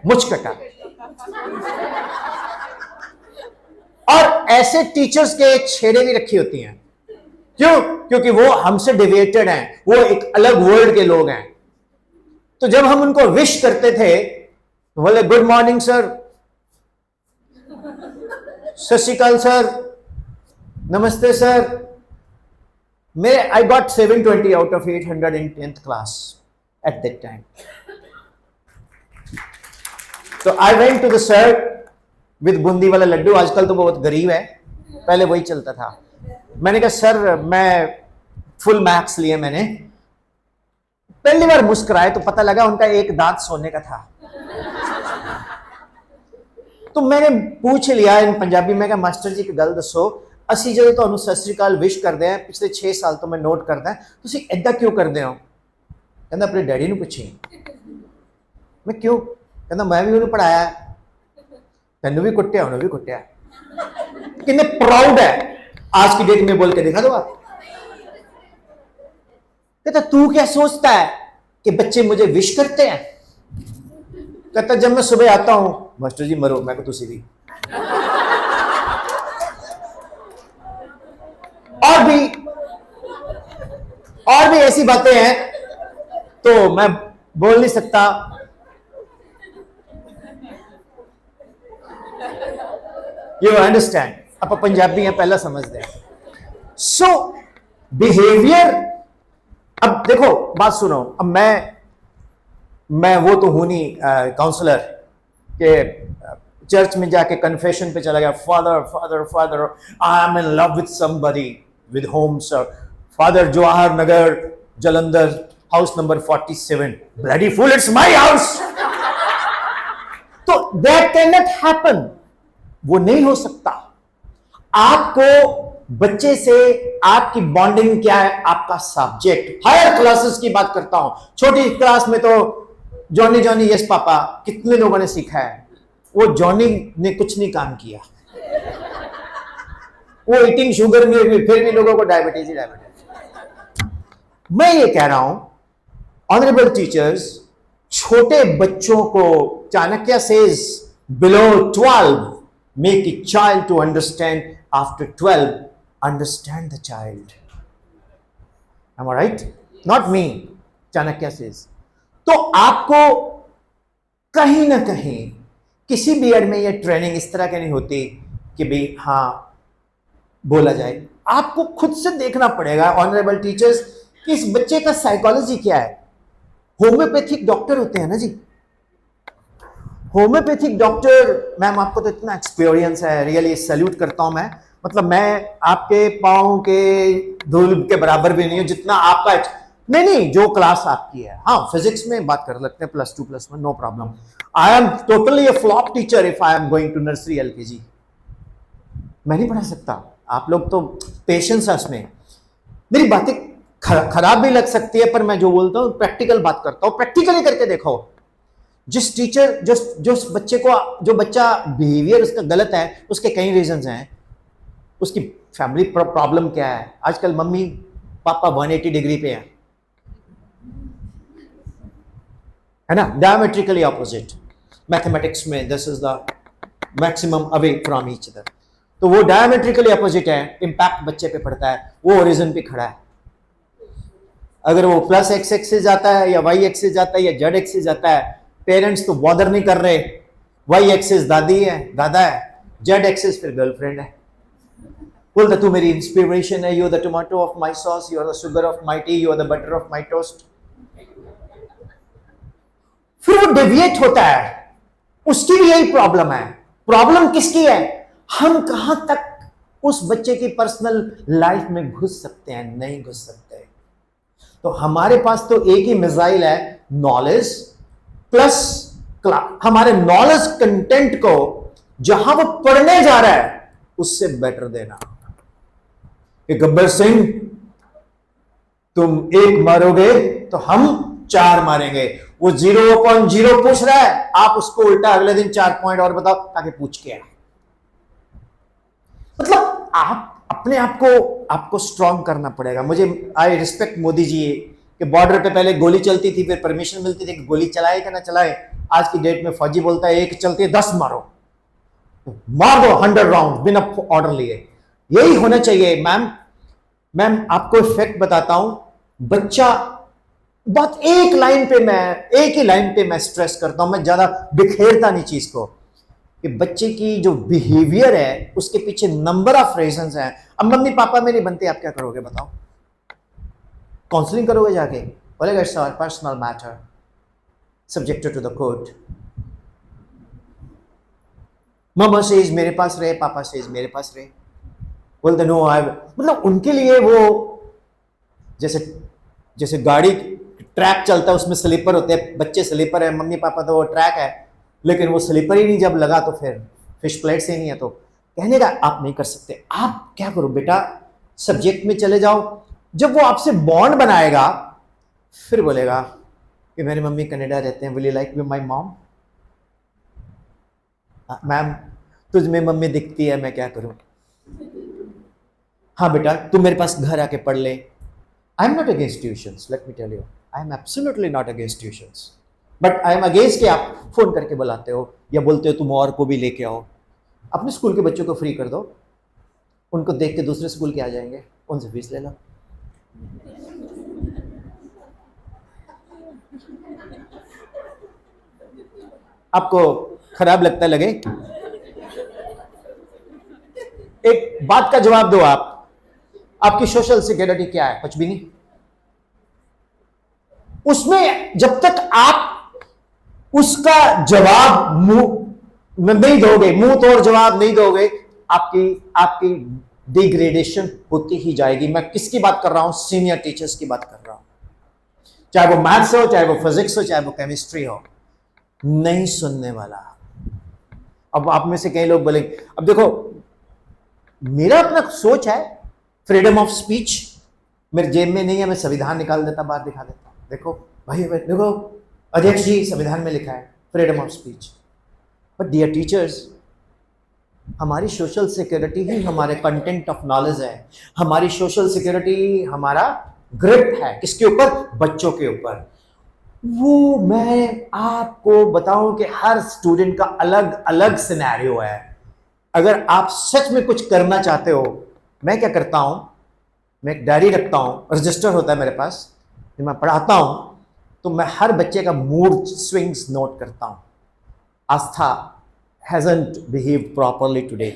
मुछ कटा। और ऐसे टीचर्स के छेड़े भी रखी होती हैं, क्यों, क्योंकि वो हमसे डेविएटेड हैं, वो एक अलग वर्ल्ड के लोग हैं। तो जब हम उनको विश करते थे तो बोले गुड मॉर्निंग सर, सत श्री अकाल सर, नमस्ते सर। मेरे I got 720 out of 800 in 10th class at that time. तो I went to the sir with boondi वाला लड्डू, आजकल तो बहुत गरीब है, पहले वही चलता था। मैंने कहा सर मैं फुल मार्क्स लिए मैंने। पहली बार मुस्कुराए तो पता लगा उनका एक दांत सोने का था। तो मैंने पूछ लिया इन पंजाबी में, कहा मास्टर जी की गल दसो, ਅਸੀਂ ਜਦੋਂ ਤੁਹਾਨੂੰ ਸਤਿ ਸ੍ਰੀ ਅਕਾਲ ਵਿਸ਼ ਕਰਦੇ ਆ ਪਿਛਲੇ 6 ਸਾਲ ਤੋਂ ਮੈਂ ਨੋਟ ਕਰਦਾ, ਤੁਸੀਂ ਐਦਾਂ ਕਿਉਂ ਕਰਦੇ ਹੋ? ਕਹਿੰਦਾ ਆਪਣੇ ਡੈਡੀ ਨੂੰ ਪੁੱਛੀ। ਮੈਂ ਕਿਉਂ? ਕਹਿੰਦਾ ਮੈਂ ਵੀ ਉਹਨੂੰ ਪੜਾਇਆ, ਤੈਨੂੰ ਵੀ ਕੁੱਟਿਆ, ਉਹਨੂੰ ਵੀ ਕੁੱਟਿਆ। कितने प्राउड है, आज की डेट में बोल के दिखा दो आप। कहता तू क्या सोचता है कि बच्चे मुझे विश करते हैं? कहता जब मैं सुबह आता हूं, मास्टर जी मरो, मैं को तुसी भी। और भी ऐसी बातें हैं तो मैं बोल नहीं सकता। यू अंडरस्टैंड, आप पंजाबी हैं पहला समझते हैं। सो बिहेवियर, अब देखो बात सुनो, अब मैं वो तो हूं नहीं काउंसलर के चर्च में जाके कन्फेशन पे चला गया, father father father I am in love with somebody with home sir, father Jawahar Nagar Jalandhar house number 47, bloody fool it's my house. तो दैट कैन नॉट हैपन, वो नहीं हो सकता। आपको बच्चे से आपकी बॉन्डिंग क्या है, आपका सब्जेक्ट। हायर क्लासेस की बात करता हूं, छोटी क्लास में तो जॉनी जॉनी यस पापा कितने लोगों ने सीखा है, वो जॉनी ने कुछ नहीं काम किया, वो ईटिंग शुगर में भी फिर भी लोगों को डायबिटीज ही डायबिटीज। मैं ये कह रहा हूं ऑनरेबल टीचर्स, छोटे बच्चों को, Chanakya says below 12 make a child to understand, after 12 understand the child. Am I right? Not me. Chanakya says. तो आपको कहीं ना कहीं किसी भी एड में ये ट्रेनिंग इस तरह की नहीं होती कि भाई हाँ बोला जाए. आपको खुद से देखना पड़ेगा ऑनरेबल टीचर्स कि इस बच्चे का साइकोलॉजी क्या है. होम्योपैथिक डॉक्टर होते हैं ना जी, होम्योपैथिक डॉक्टर. मैम आपको तो इतना एक्सपीरियंस है, रियली सैल्यूट करता हूं मैं. मतलब मैं आपके पाँव के धूल के बराबर भी नहीं हूं जितना आपका नहीं, जो क्लास आपकी है. हाँ, फिजिक्स में बात कर सकते हैं, +2 +1 no problem. I am totally a flop teacher if I am going to nursery LKG. मैं नहीं पढ़ा सकता. आप लोग तो पेशेंस है उसमें. मेरी बातें खराब भी लग सकती है, पर मैं जो बोलता हूँ प्रैक्टिकल बात करता हूँ. प्रैक्टिकली करके देखो. जिस टीचर जो बच्चे को, जो बच्चा बिहेवियर उसका गलत है, उसके कई रीजंस हैं. उसकी फैमिली प्रॉब्लम क्या है. आजकल मम्मी पापा 180 डिग्री पे है ना, डायमेट्रिकली ऑपोजिट. मैथमेटिक्स में this is the maximum away from each other. तो वो डायमेट्रिकली ऑपोजिट है, इंपैक्ट बच्चे पे पड़ता है. वो ओरिजिन पे खड़ा है. अगर वो +X एक्सिस जाता है या Y एक्सिस जाता है या Z एक्सिस जाता है, पेरेंट्स तो बॉदर नहीं कर रहे. Y एक्सिस दादी है, दादा है, Z एक्सिस फिर गर्लफ्रेंड है. बोलता तू मेरी इंस्पिरेशन है, you are the tomato of my sauce, you are the sugar of my tea, you are the butter of my toast. फिर वो डेविएट होता है. उसकी भी यही प्रॉब्लम है. प्रॉब्लम किसकी है? हम कहां तक उस बच्चे की पर्सनल लाइफ में घुस सकते हैं, नहीं घुस सकते. तो हमारे पास तो एक ही मिसाइल है, नॉलेज प्लस क्लास. हमारे नॉलेज कंटेंट को जहां वो पढ़ने जा रहा है उससे बेटर देना. कि गब्बर सिंह तुम 1 मारोगे तो हम 4 मारेंगे. वो 0.0 पूछ रहा है, आप उसको उल्टा अगले दिन 4 पॉइंट और बताओ ताकि पूछ के आए. मतलब आप अपने आप को आपको स्ट्रांग करना पड़ेगा. मुझे आई रिस्पेक्ट मोदी जी कि बॉर्डर पे पहले गोली चलती थी, फिर परमिशन मिलती थी कि गोली चलाए कि ना चलाए. आज की डेट में फौजी बोलता है 1 चलती है 10 मारो, मार दो 100 राउंड बिना ऑर्डर लिए. यही होना चाहिए. मैम आपको इफेक्ट बताता हूं. बच्चा बात एक ही लाइन पे मैं स्ट्रेस करता हूं. मैं ज्यादा बिखेरता नहीं चीज को. कि बच्चे की जो बिहेवियर है उसके पीछे नंबर ऑफ रीजंस हैं. अब मम्मी पापा में नहीं बनते, आप क्या करोगे बताओ? काउंसलिंग करोगे जाके? बोलेगा it's our personal matter subjected to the court. Mamma says मेरे पास रहे, पापा सेज मेरे पास रहे. बोलते नो आई, मतलब उनके लिए वो जैसे गाड़ी ट्रैक चलता है उसमें स्लीपर होते हैं, बच्चे स्लीपर है, मम्मी पापा तो वो ट्रैक है. लेकिन वो स्लीपर ही नहीं जब लगा तो फिर फिश प्लेट से नहीं है. तो कहने का आप नहीं कर सकते. आप क्या करो बेटा, सब्जेक्ट में चले जाओ. जब वो आपसे बॉन्ड बनाएगा फिर बोलेगा कि मेरी मम्मी कनाडा रहते हैं, will you like be my mom? Ma'am तुझ में मम्मी दिखती है, मैं क्या करूं? हाँ बेटा तू मेरे पास घर आके पढ़ ले. I am not against tuitions, let me tell you, I am absolutely not against tuitions. But I am against कि आप फोन करके बुलाते हो या बोलते हो तुम और को भी लेके आओ. अपने स्कूल के बच्चों को फ्री कर दो, उनको देख के दूसरे स्कूल के आ जाएंगे, उनसे फीस ले लो. आपको खराब लगता लगे, एक बात का जवाब दो. आपकी सोशल सिक्योरिटी क्या है? कुछ भी नहीं. उसमें जब तक आप उसका जवाब मुंह नहीं दोगे, मुंह तोड़ जवाब नहीं दोगे, आपकी डिग्रेडेशन होती ही जाएगी. मैं किसकी बात कर रहा हूं? सीनियर टीचर्स की बात कर रहा हूं. चाहे वो मैथ्स हो, चाहे वो फिजिक्स हो, चाहे वो केमिस्ट्री हो. नहीं सुनने वाला. अब आप में से कई लोग बोलेंगे, अब देखो मेरा अपना सोच है, फ्रीडम ऑफ स्पीच मेरे जेब में नहीं है, मैं संविधान निकाल देता, बाहर दिखा देता. देखो भाई, देखो अध्यक्ष जी संविधान में लिखा है freedom of speech. But dear teachers, हमारी सोशल सिक्योरिटी ही हमारे कंटेंट ऑफ नॉलेज है. हमारी सोशल सिक्योरिटी हमारा ग्रिप है किसके ऊपर? बच्चों के ऊपर. वो मैं आपको बताऊं कि हर स्टूडेंट का अलग अलग सिनेरियो है। अगर आप सच में कुछ करना चाहते हो, मैं क्या करता हूं, मैं एक डायरी रखता हूं, रजिस्टर होता है मेरे पास, जब मैं पढ़ाता हूं तो मैं हर बच्चे का मूड स्विंग्स नोट करता हूं। आस्था hasn't behaved properly today.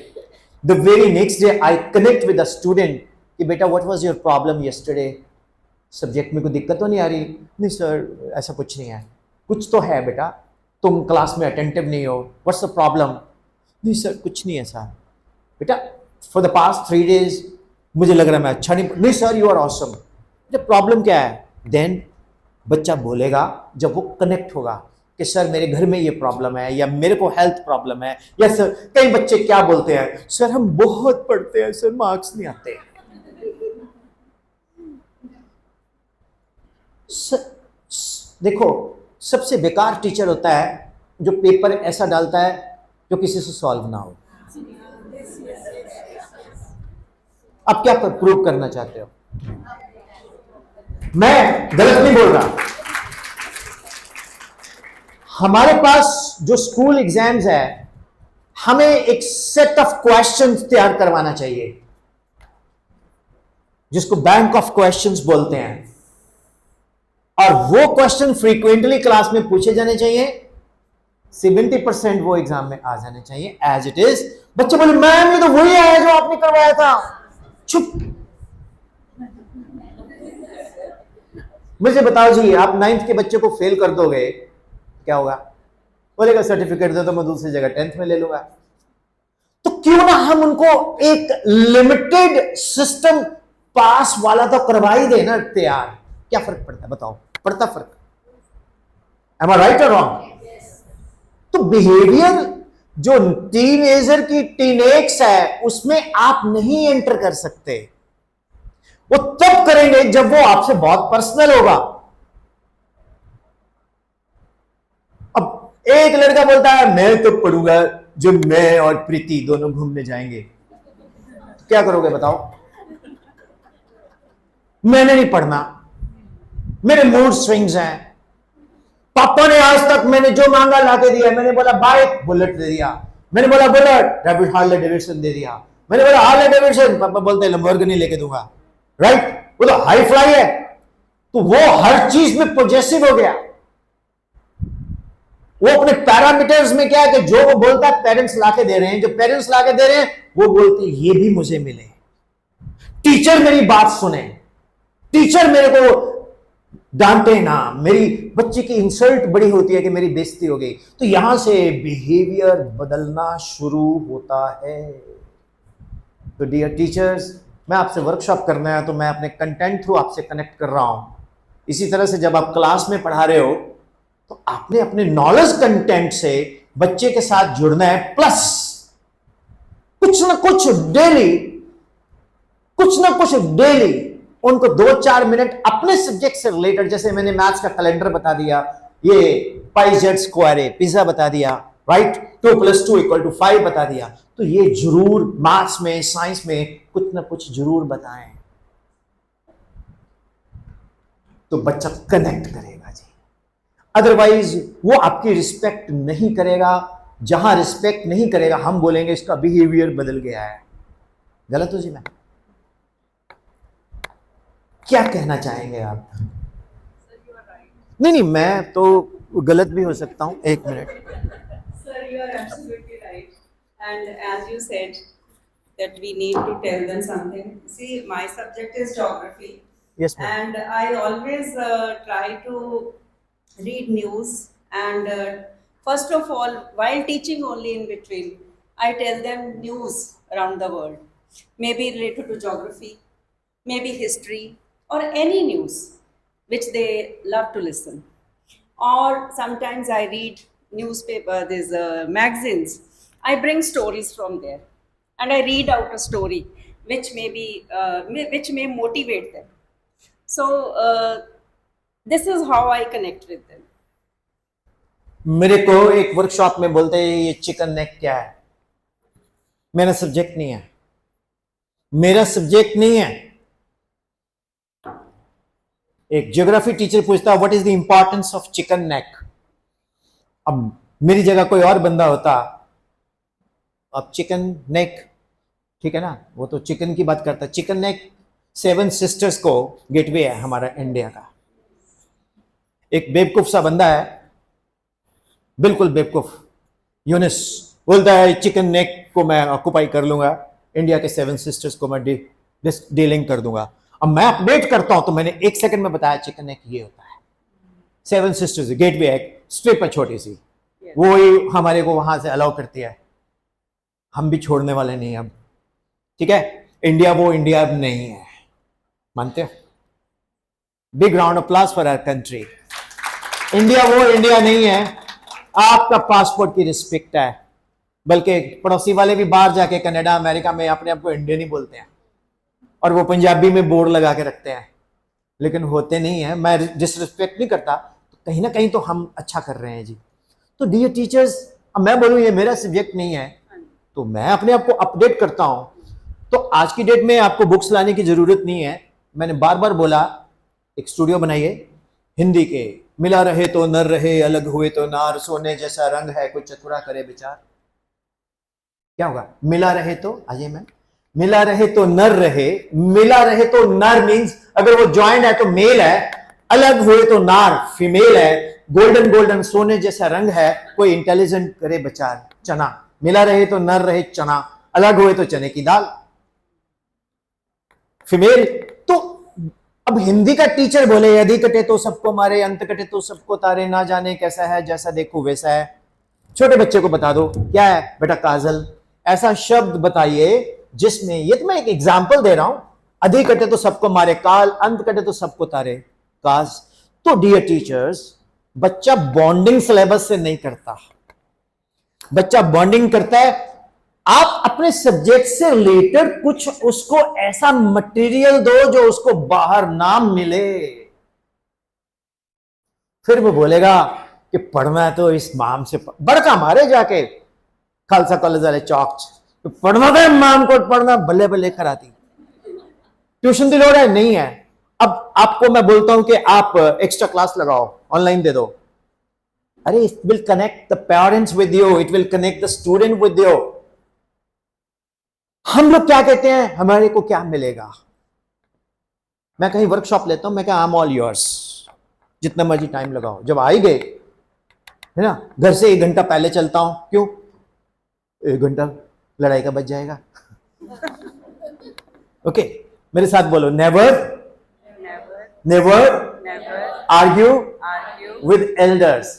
The very next day I connect with the student कि बेटा what was your problem yesterday? Subject में कोई दिक्कत तो नहीं आ रही? नहीं सर ऐसा कुछ नहीं है। कुछ तो है बेटा, तुम क्लास में अटेंटिव नहीं हो। What's the problem? नहीं सर कुछ नहीं ऐसा बेटा, फॉर द पास्ट 3 days मुझे लग रहा है मैं अच्छा नहीं सर यू आर ऑसम। जब प्रॉब्लम क्या है, देन बच्चा बोलेगा जब वो कनेक्ट होगा कि सर मेरे घर में ये प्रॉब्लम है, या मेरे को हेल्थ प्रॉब्लम है, या सर कई बच्चे क्या बोलते हैं, सर हम बहुत पढ़ते हैं सर मार्क्स नहीं आते। देखो सबसे बेकार टीचर होता है जो पेपर ऐसा डालता है जो किसी से सॉल्व ना हो। अब क्या प्रूव करना चाहते हो? मैं गलत नहीं बोल रहा। हमारे पास जो स्कूल एग्जाम्स है, हमें एक सेट ऑफ क्वेश्चंस तैयार करवाना चाहिए जिसको बैंक ऑफ क्वेश्चंस बोलते हैं, और वो क्वेश्चन फ्रीक्वेंटली क्लास में पूछे जाने चाहिए। 70% वो एग्जाम में आ जाने चाहिए एज इट इज। बच्चे बोले मैम ये तो वही आया जो आपने करवाया था। चुप। मुझे बताओ जी, आप 9th के बच्चे को फेल कर दोगे क्या होगा? बोलेगा सर्टिफिकेट दे तो मैं दूसरी जगह 10th में ले लूंगा। तो क्यों ना हम उनको एक लिमिटेड सिस्टम पास वाला तो करवा ही देना तैयार। क्या फर्क पड़ता है बताओ? पड़ता फर्क? एम आई राइट और रॉन्ग? तो बिहेवियर जो टीनेजर की टीनेक्स है उसमें आप नहीं एंटर कर सकते। वो तब करेंगे जब वो आपसे बहुत पर्सनल होगा। अब एक लड़का बोलता है मैं तो पढ़ूंगा जब मैं और प्रीति दोनों घूमने जाएंगे, तो क्या करोगे बताओ? मैंने नहीं पढ़ना, मेरे मूड स्विंग्स हैं, पापा ने आज तक मैंने जो मांगा ला के दिया। मैंने बोला बाइक, बुलेट दे दिया। मैंने बोला बुलेट, रैपिड हार्ले डेविडसन दे दिया। मैंने बोला हार्ले डेविडसन, पापा बोलते हैं लंबोर्गिनी लेके दूंगा। राइट? वो तो हाई फ्लाई है, तो वो हर चीज में पॉजिटिव हो गया। वो अपने पैरामीटर्स में क्या है कि जो वो बोलता है पेरेंट्स लाके दे रहे हैं, जो पेरेंट्स लाके दे रहे हैं वो बोलते हैं ये भी मुझे मिले, टीचर मेरी बात सुने, टीचर मेरे को डांटे ना। मेरी बच्चे की इंसल्ट बड़ी होती है कि मेरी बेइज्जती हो गई। तो यहां से बिहेवियर बदलना शुरू होता है। तो डियर टीचर्स, मैं आपसे वर्कशॉप करना है तो मैं अपने कंटेंट थ्रू आपसे कनेक्ट कर रहा हूं। इसी तरह से जब आप क्लास में पढ़ा रहे हो तो आपने अपने नॉलेज कंटेंट से बच्चे के साथ जुड़ना है, प्लस कुछ ना कुछ डेली उनको 2-4 मिनट अपने सब्जेक्ट से रिलेटेड, जैसे मैंने मैथ्स का कैलेंडर बता दिया, ये पाई जेड स्क्वायर है, पिज्जा बता दिया, राइट, 2 + 2 = 5 बता दिया। तो ये जरूर मैथ्स में, साइंस में कुछ ना कुछ जरूर बताएं, तो बच्चा कनेक्ट करेगा जी। अदरवाइज वो आपकी रिस्पेक्ट नहीं करेगा। जहां रिस्पेक्ट नहीं करेगा हम बोलेंगे इसका बिहेवियर बदल गया है। गलत हो जी? मैं क्या कहना चाहेंगे आप? नहीं, मैं तो गलत भी हो सकता हूं। 1 minute. Sir, you are absolutely right. And as you said, that we need to tell them something. See, my subject is geography. Yes, ma'am. And I always try to read news. And first of all, while teaching only in between, I tell them news around the world. Maybe related to geography, maybe history, or any news which they love to listen. Or sometimes I read newspaper, there's magazines. I bring stories from there, and I read out a story which which may motivate them. So this is how I connect with them. मेरे को एक वर्कशॉप में बोलते हैं ये चिकन नेक क्या है? मेरा सब्जेक्ट नहीं है, मेरा सब्जेक्ट नहीं है। एक ज्योग्राफी टीचर पूछता what is the importance of chicken neck. अब मेरी जगह कोई और बंदा होता, अब चिकन नेक, ठीक है ना, वो तो चिकन की बात करता। चिकन नेक 7 सिस्टर्स को गेटवे है हमारा इंडिया का। एक बेवकूफ सा बंदा है, बिल्कुल बेवकूफ, यूनिस, बोलता है चिकन नेक को मैं ऑक्युपाई कर लूंगा, इंडिया के 7 सिस्टर्स को मैं डीलिंग कर दूंगा। अब मैं अपडेट करता हूं तो मैंने 1 सेकंड में बताया चिकन नेक ये होता है। 7 सिस्टर्स गेटवे है, स्ट्रिप है छोटी सी, वो ही हमारे को वहां से अलाउ करती है। हम भी छोड़ने वाले नहीं अब, ठीक है। इंडिया वो इंडिया अब नहीं है, मानते हो? Big round of applause for our country. India वो इंडिया नहीं है। आपका पासपोर्ट की रिस्पेक्ट है, बल्कि पड़ोसी वाले भी बाहर जाके कनाडा अमेरिका में अपने आप को इंडियन ही बोलते हैं, और वो पंजाबी में बोर्ड लगा के रखते हैं, लेकिन होते नहीं है। मैं डिसरिस्पेक्ट नहीं करता, तो कहीं ना कहीं तो हम अच्छा कर रहे हैं जी। तो डियर टीचर्स, अब मैं बोलूँ ये मेरा सब्जेक्ट नहीं है, तो मैं अपने आप को अपडेट करता हूं। तो आज की डेट में आपको बुक्स लाने की जरूरत नहीं है। मैंने बार बार बोला, एक स्टूडियो बनाइए हिंदी के, मिला रहे तो नर रहे, अलग हुए तो नार, सोने जैसा रंग है, कोई चतुरा करे विचार। क्या होगा? मिला रहे तो, आइए मैम, मिला रहे तो नर रहे, मिला रहे तो नर मीन्स अगर वो ज्वाइंट है तो मेल है, अलग हुए तो नार फीमेल है, गोल्डन गोल्डन सोने जैसा रंग है, कोई इंटेलिजेंट करे विचार। चना, मिला रहे तो नर रहे चना, अलग हुए तो चने की दाल, फीमेल। तो अब हिंदी का टीचर बोले यदि कटे तो सबको मारे, अंत कटे तो सबको तारे, ना जाने कैसा है जैसा देखो वैसा है। छोटे बच्चे को बता दो क्या है बेटा, काजल। ऐसा शब्द बताइए जिसमें, ये तो मैं एक एग्जाम्पल दे रहा हूं, अधि कटे तो सबको मारे काल, अंत कटे तो सबको तारे काज। तो डियर टीचर्स, बच्चा बॉन्डिंग सिलेबस से नहीं करता, बच्चा बॉन्डिंग करता है आप अपने सब्जेक्ट से रिलेटेड कुछ उसको ऐसा मटेरियल दो जो उसको बाहर ना मिले। फिर वो बोलेगा कि पढ़ना है तो इस माम से बड़का मारे जाके खालसा कॉलेज वाले चौक, तो पढ़ना था माम को, पढ़ना बल्ले बल्ले कराती। ट्यूशन की लोड़ है नहीं है। अब आपको मैं बोलता हूं कि आप एक्स्ट्रा क्लास लगाओ, ऑनलाइन दे दो। अरे it will connect the parents with you, it will connect the student with you. हम लोग क्या कहते हैं, हमारे को क्या मिलेगा? मैं कहीं वर्कशॉप लेता हूं, मैं क्या, आई एम ऑल योर्स, जितना मर्जी टाइम लगाओ। जब आई गए है ना, घर से 1 घंटा पहले चलता हूं, क्यों? 1 घंटा लड़ाई का बच जाएगा। ओके, मेरे साथ बोलो, never never argue with elders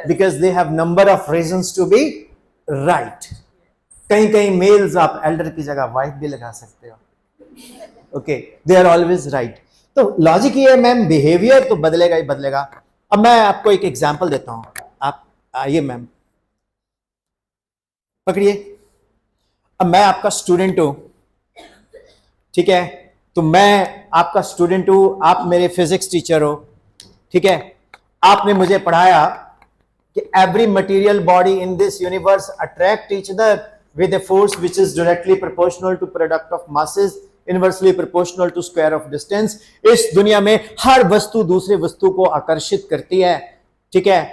because they have number of reasons to be right. कहीं कहीं मेल्स आप एल्डर की जगह वाइफ भी लगा सकते हो, okay, they are always right. तो लॉजिक ये है मैम, बिहेवियर तो बदलेगा ही बदलेगा। अब मैं आपको एक एग्जांपल देता हूं, आप आइए मैम, पकड़िए। अब मैं आपका स्टूडेंट हूं, ठीक है, तो मैं आपका स्टूडेंट हूं, आप मेरे फिजिक्स टीचर हो, ठीक है। आपने मुझे पढ़ाया कि every material body in this universe attract each other with a force which is directly proportional to product of masses, inversely proportional to square of distance. इस दुनिया में हर वस्तु दूसरे वस्तु को आकर्षित करती है, ठीक है।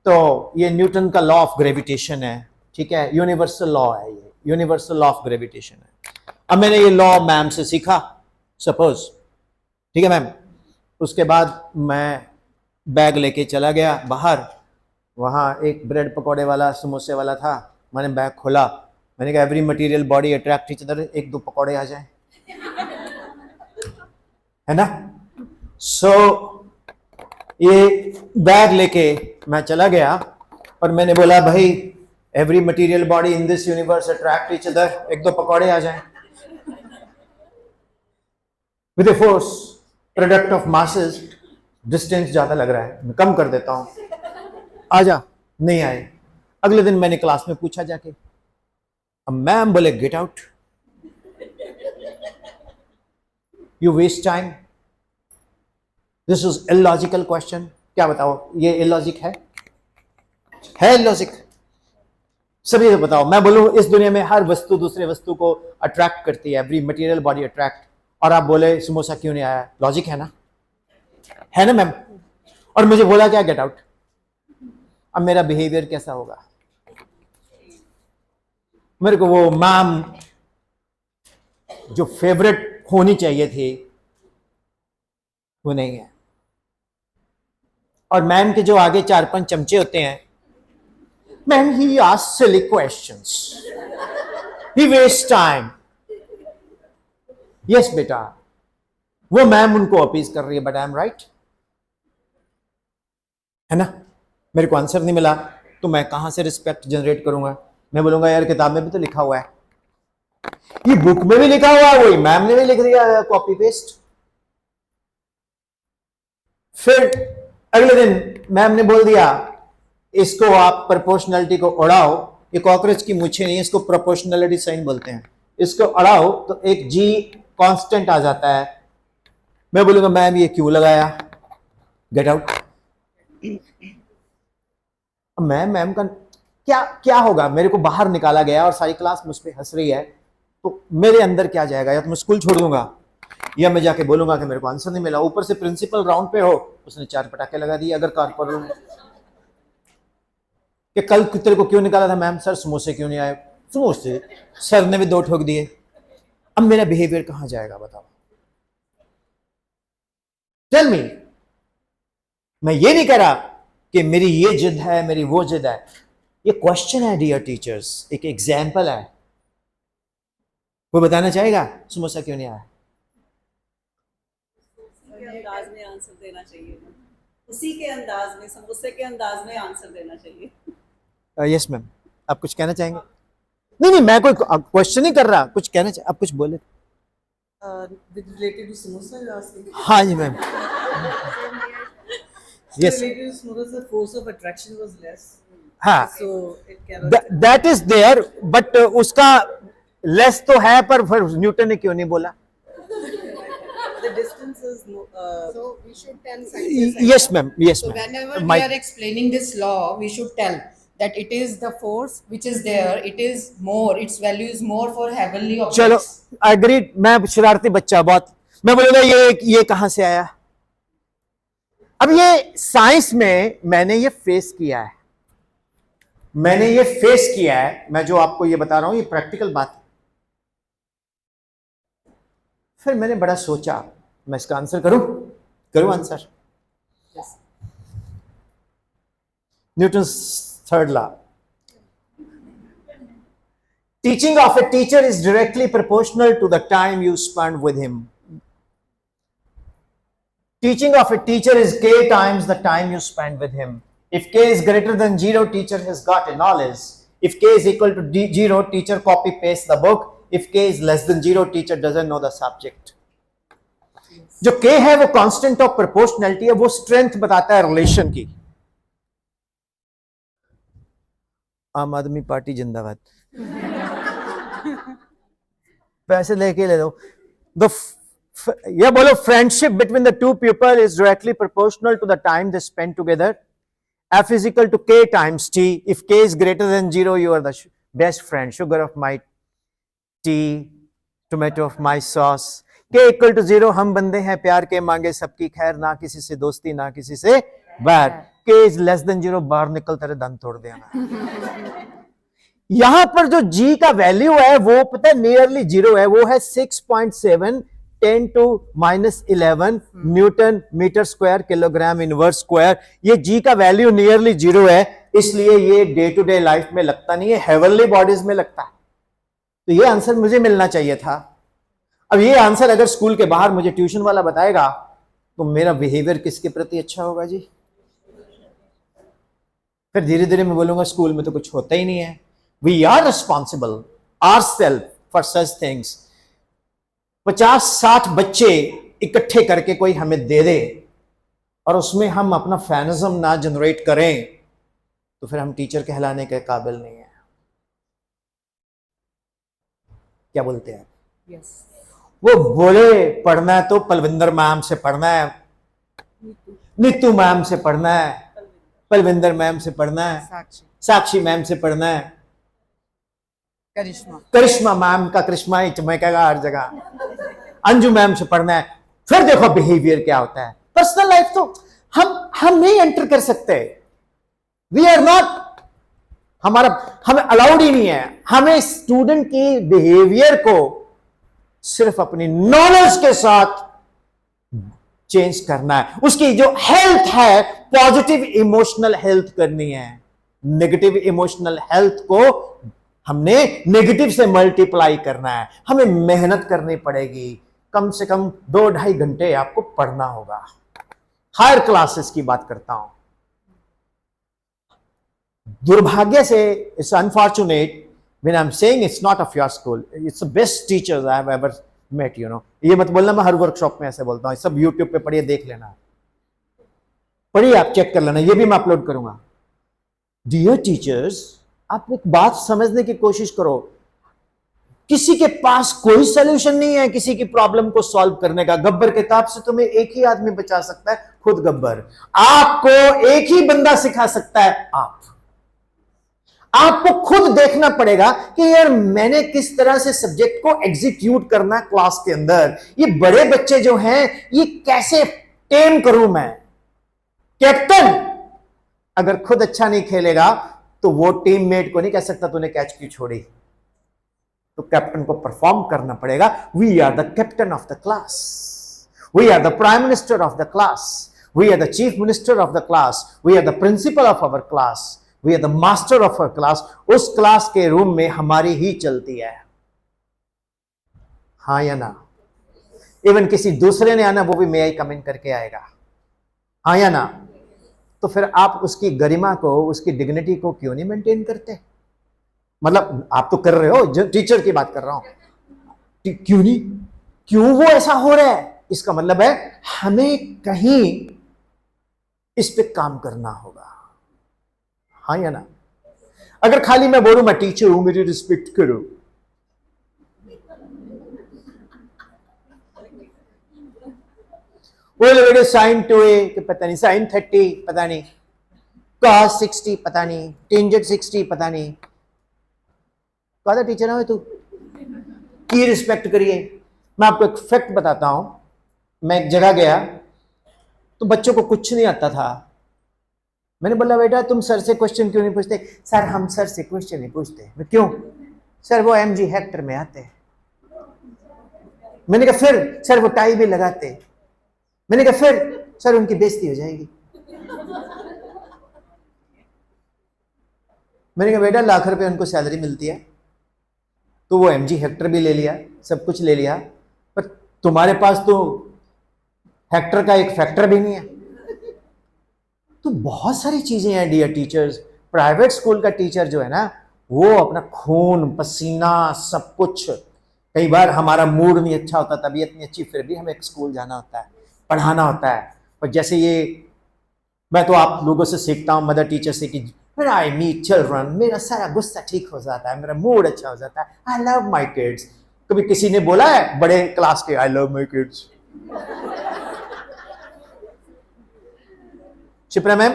तो ये न्यूटन का लॉ ऑफ ग्रेविटेशन है, ठीक है, यूनिवर्सल लॉ है, ये यूनिवर्सल लॉ ऑफ ग्रेविटेशन है। अब मैंने ये लॉ मैम से सीखा, सपोज, ठीक है मैम। उसके बाद मैं बैग लेके चला गया बाहर, वहाँ एक ब्रेड पकौड़े वाला समोसे वाला था, मैंने बैग खोला, मैंने कहा every material body attract each other, 1-2 पकौड़े आ जाए, है ना। सो ये बैग लेके मैं चला गया और मैंने बोला भाई every material body in this universe attract each other, 1-2 पकौड़े आ जाए with a force product of masses. Distance ज्यादा लग रहा है, मैं कम कर देता हूं, आजा, नहीं आए। अगले दिन मैंने क्लास में पूछा जाके, अब मैम बोले get out, you waste time, this is illogical question. क्या बताओ, ये इलॉजिक है इलॉजिक? सभी को बताओ। मैं बोलूं इस दुनिया में हर वस्तु दूसरे वस्तु को अट्रैक्ट करती है, एवरी मटेरियल बॉडी अट्रैक्ट, और आप बोले समोसा क्यों नहीं आया? लॉजिक है ना? है ना मैम? और मुझे बोला क्या, गेट आउट। अब मेरा बिहेवियर कैसा होगा? मेरे को वो मैम जो फेवरेट होनी चाहिए थी वो नहीं है। और मैम के जो आगे 4-5 चमचे होते हैं, ma'am he asks silly questions, he waste time. Yes बेटा, वो मैम उनको अपीज कर रही है, बट आई एम राइट, है ना? मेरे को आंसर नहीं मिला तो मैं कहां से रिस्पेक्ट जनरेट करूंगा? मैं बोलूंगा यार किताब में भी तो लिखा हुआ है, ये बुक में भी लिखा हुआ है, वही मैम ने भी लिख दिया, कॉपी पेस्ट। फिर अगले दिन मैम ने बोल दिया इसको आप प्रोपोर्शनलिटी को उड़ाओ, ये कॉकरोच की मूछें नहीं, इसको प्रोपोर्शनलिटी साइन बोलते हैं, इसको उड़ाओ तो एक जी कांस्टेंट आ जाता है। मैं बोलूंगा मैम ये क्यों लगाया, गेट आउट। मैम का क्या क्या होगा? मेरे को बाहर निकाला गया और सारी क्लास मुझ पर हंस रही है, तो मेरे अंदर क्या जाएगा? या तो मैं स्कूल छोड़ दूंगा या मैं जाके बोलूंगा कि मेरे को आंसर नहीं मिला। ऊपर से प्रिंसिपल राउंड पे हो, उसने 4 पटाखे लगा दिए अगर कारपोरेटर कि कल तेरे को क्यों निकाला था मैम? सर समोसे क्यों नहीं आए? समोसे सर ने भी 2 ठोक दिए। अब मेरा बिहेवियर कहां जाएगा बताओ? Tell me. मैं ये नहीं कह रहा कि मेरी ये जिद है, मेरी वो जिद है, ये क्वेश्चन है डियर टीचर्स, एक एग्जाम्पल है। वो बताना चाहेगा समोसा क्यों नहीं आया? अंदाज में आंसर देना चाहिए, उसी के अंदाज में, समोसे के अंदाज में आंसर देना चाहिए। यस मैम, आप कुछ कहना चाहेंगे? नहीं, मैं कोई क्वेश्चन नहीं कर रहा, कुछ कहना चाहिए, आप कुछ बोले। With related to samosa, you're asking? हाँ जी ma'am. Yes. Related to samosa, the force of attraction was less. हाँ, So it cannot. That is there, but उसका लेस तो है, पर फिर न्यूटन ने क्यों नहीं बोला? The distance is So we should tell yes ma'am, yes So ma'am. whenever we are explaining this law, we should tell that it is the force which is there, it is more, its value is more for heavenly objects. चलो एग्रीड। मैं शरारती बच्चा बहुत, मैं बोलूंगा ये कहां से आया? अब ये साइंस में मैंने ये फेस किया है, मैं जो आपको ये बता रहा हूं ये प्रैक्टिकल बात है। फिर मैंने बड़ा सोचा, मैं इसका आंसर करूं answer. Newton's third law. Teaching of a teacher is directly proportional to the time you spend with him. Teaching of a teacher is k times the time you spend with him. If k is greater than 0, teacher has got a knowledge. If k is equal to 0, teacher copy pastes the book. If k is less than 0, teacher doesn't know the subject. जो k है वो कांस्टेंट ऑफ प्रोपोर्शनलिटी है, वो स्ट्रेंथ बताता है रिलेशन की। आम आदमी पार्टी जिंदाबाद। पैसे लेके ले दो। या बोलो friendship between the two people is directly proportional to the time they spend together. F is equal to K times T. If K is greater than 0, you are the best friend. Sugar of my tea, tomato of my sauce. K equal to 0, हम बंदे हैं प्यार के मांगे सबकी खैर, ना किसी से दोस्ती ना किसी से बैर। K is less than 0, बाहर निकल तेरे दंत तोड़ देना। यहां पर जो G का वैल्यू है वो पता है नियरली 0 है, वो है 6.7 10 to -11 newton metre square kilogram inverse square. ये G का वैल्यू नियरली 0 है, इसलिए ये डे टू डे लाइफ में लगता नहीं है, हेवनली बॉडीज में लगता है। तो ये आंसर मुझे मिलना चाहिए था। अब ये आंसर अगर स्कूल के बाहर मुझे ट्यूशन वाला बताएगा तो मेरा बिहेवियर किसके प्रति अच्छा होगा जी? फिर धीरे धीरे मैं बोलूंगा स्कूल में तो कुछ होता ही नहीं है। We are responsible ourself for such things. 50-60 बच्चे इकट्ठे करके कोई हमें दे दे और उसमें हम अपना फैनिज्म ना जनरेट करें तो फिर हम टीचर कहलाने के काबिल नहीं है। क्या बोलते हैं? Yes. वो बोले पढ़ना है तो पलविंदर मैम से पढ़ना है, नीतू मैम से पढ़ना है, पलविंदर मैम से पढ़ना है, साक्षी मैम से पढ़ना है, करिश्मा मैम का करिश्मा ही चमकेगा हर जगह, अंजू मैम से पढ़ना है। फिर देखो बिहेवियर क्या होता है। पर्सनल लाइफ तो हम नहीं एंटर कर सकते. वी आर नॉट, हमें अलाउड ही नहीं है. हमें स्टूडेंट की बिहेवियर को सिर्फ अपनी नॉलेज के साथ चेंज करना है. उसकी जो हेल्थ है, पॉजिटिव इमोशनल हेल्थ करनी है. नेगेटिव इमोशनल हेल्थ को हमने नेगेटिव से मल्टीप्लाई करना है. हमें मेहनत करनी पड़ेगी. कम से कम 2-2.5 घंटे आपको पढ़ना होगा. हायर क्लासेस की बात करता हूं. दुर्भाग्य से, it's unfortunate when I'm saying it's not of your school, it's the best teachers I have ever met, you know. ये मत बोलना मैं हर वर्कशॉप में ऐसे बोलता हूँ. सब यूट्यूब पे पढ़िए, देख लेना, पढ़िए, आप चेक कर लेना, ये भी मैं अपलोड करूंगा. डियर टीचर्स, आप एक बात समझने की कोशिश करो. किसी के पास कोई सोल्यूशन नहीं है किसी की प्रॉब्लम को सॉल्व करने का. गब्बर किताब से तुम्हें एक ही आदमी बचा सकता है, खुद गब्बर. आपको एक ही बंदा सिखा सकता है, आपको खुद देखना पड़ेगा कि यार मैंने किस तरह से सब्जेक्ट को एग्जीक्यूट करना क्लास के अंदर. ये बड़े बच्चे जो हैं, ये कैसे टेम करूं मैं. कैप्टन अगर खुद अच्छा नहीं खेलेगा तो वो टीममेट को नहीं कह सकता तूने कैच क्यों छोड़ी. तो कैप्टन को परफॉर्म करना पड़ेगा. We are the captain of the class, we are the prime minister of the class, we are the chief minister of the class, we are the principal of our class, we are the master of our class. उस क्लास के रूम में हमारी ही चलती है. हाँ या ना? इवन किसी दूसरे ने आना, वो भी मे आई कमेंट करके आएगा. हाँ या ना? तो फिर आप उसकी गरिमा को, उसकी डिग्निटी को क्यों नहीं मेंटेन करते? मतलब आप तो कर रहे हो, जो टीचर की बात कर रहा हूं. क्यों नहीं? क्यों वो ऐसा हो रहा है? इसका मतलब है हमें कहीं इस पे काम करना होगा. हाँ या ना? अगर खाली मैं बोलूं मैं टीचर हूं, मेरी रिस्पेक्ट करो, बोले बेटे साइन 2a पता नहीं, साइन 30 पता नहीं, cos 60 पता नहीं, टेंजेंट 60 पता नहीं. कहता टीचर है तू की रिस्पेक्ट करिए. मैं आपको एक फैक्ट बताता हूं. मैं एक जगह गया तो बच्चों को कुछ नहीं आता था. मैंने बोला बेटा तुम सर से क्वेश्चन क्यों नहीं पूछते? सर हम सर से क्वेश्चन नहीं पूछते. मैं क्यों? सर वो MG हेक्टर में आते हैं. मैंने कहा फिर? सर वो टाई भी लगाते. मैंने कहा फिर? सर उनकी बेइज्जती हो जाएगी. मैंने कहा बेटा लाख रुपए उनको सैलरी मिलती है, तो वो MG हेक्टर भी ले लिया, सब कुछ ले लिया, पर तुम्हारे पास तो हेक्टर का एक फैक्टर भी नहीं है. तो बहुत सारी चीजें हैं डियर टीचर्स. प्राइवेट स्कूल का टीचर जो है ना, वो अपना खून पसीना सब कुछ, कई बार हमारा मूड नहीं अच्छा होता, तबीयत नहीं अच्छी, फिर भी हमें एक स्कूल जाना होता है, पढ़ाना होता है. और जैसे ये मैं तो आप लोगों से सीखता हूँ, मदर टीचर से, कि when I meet children, मेरा सारा गुस्सा ठीक हो जाता है, मेरा मूड अच्छा हो जाता है. I love my kids. कभी किसी ने बोला है बड़े क्लास के I love my kids? Shipra ma'am,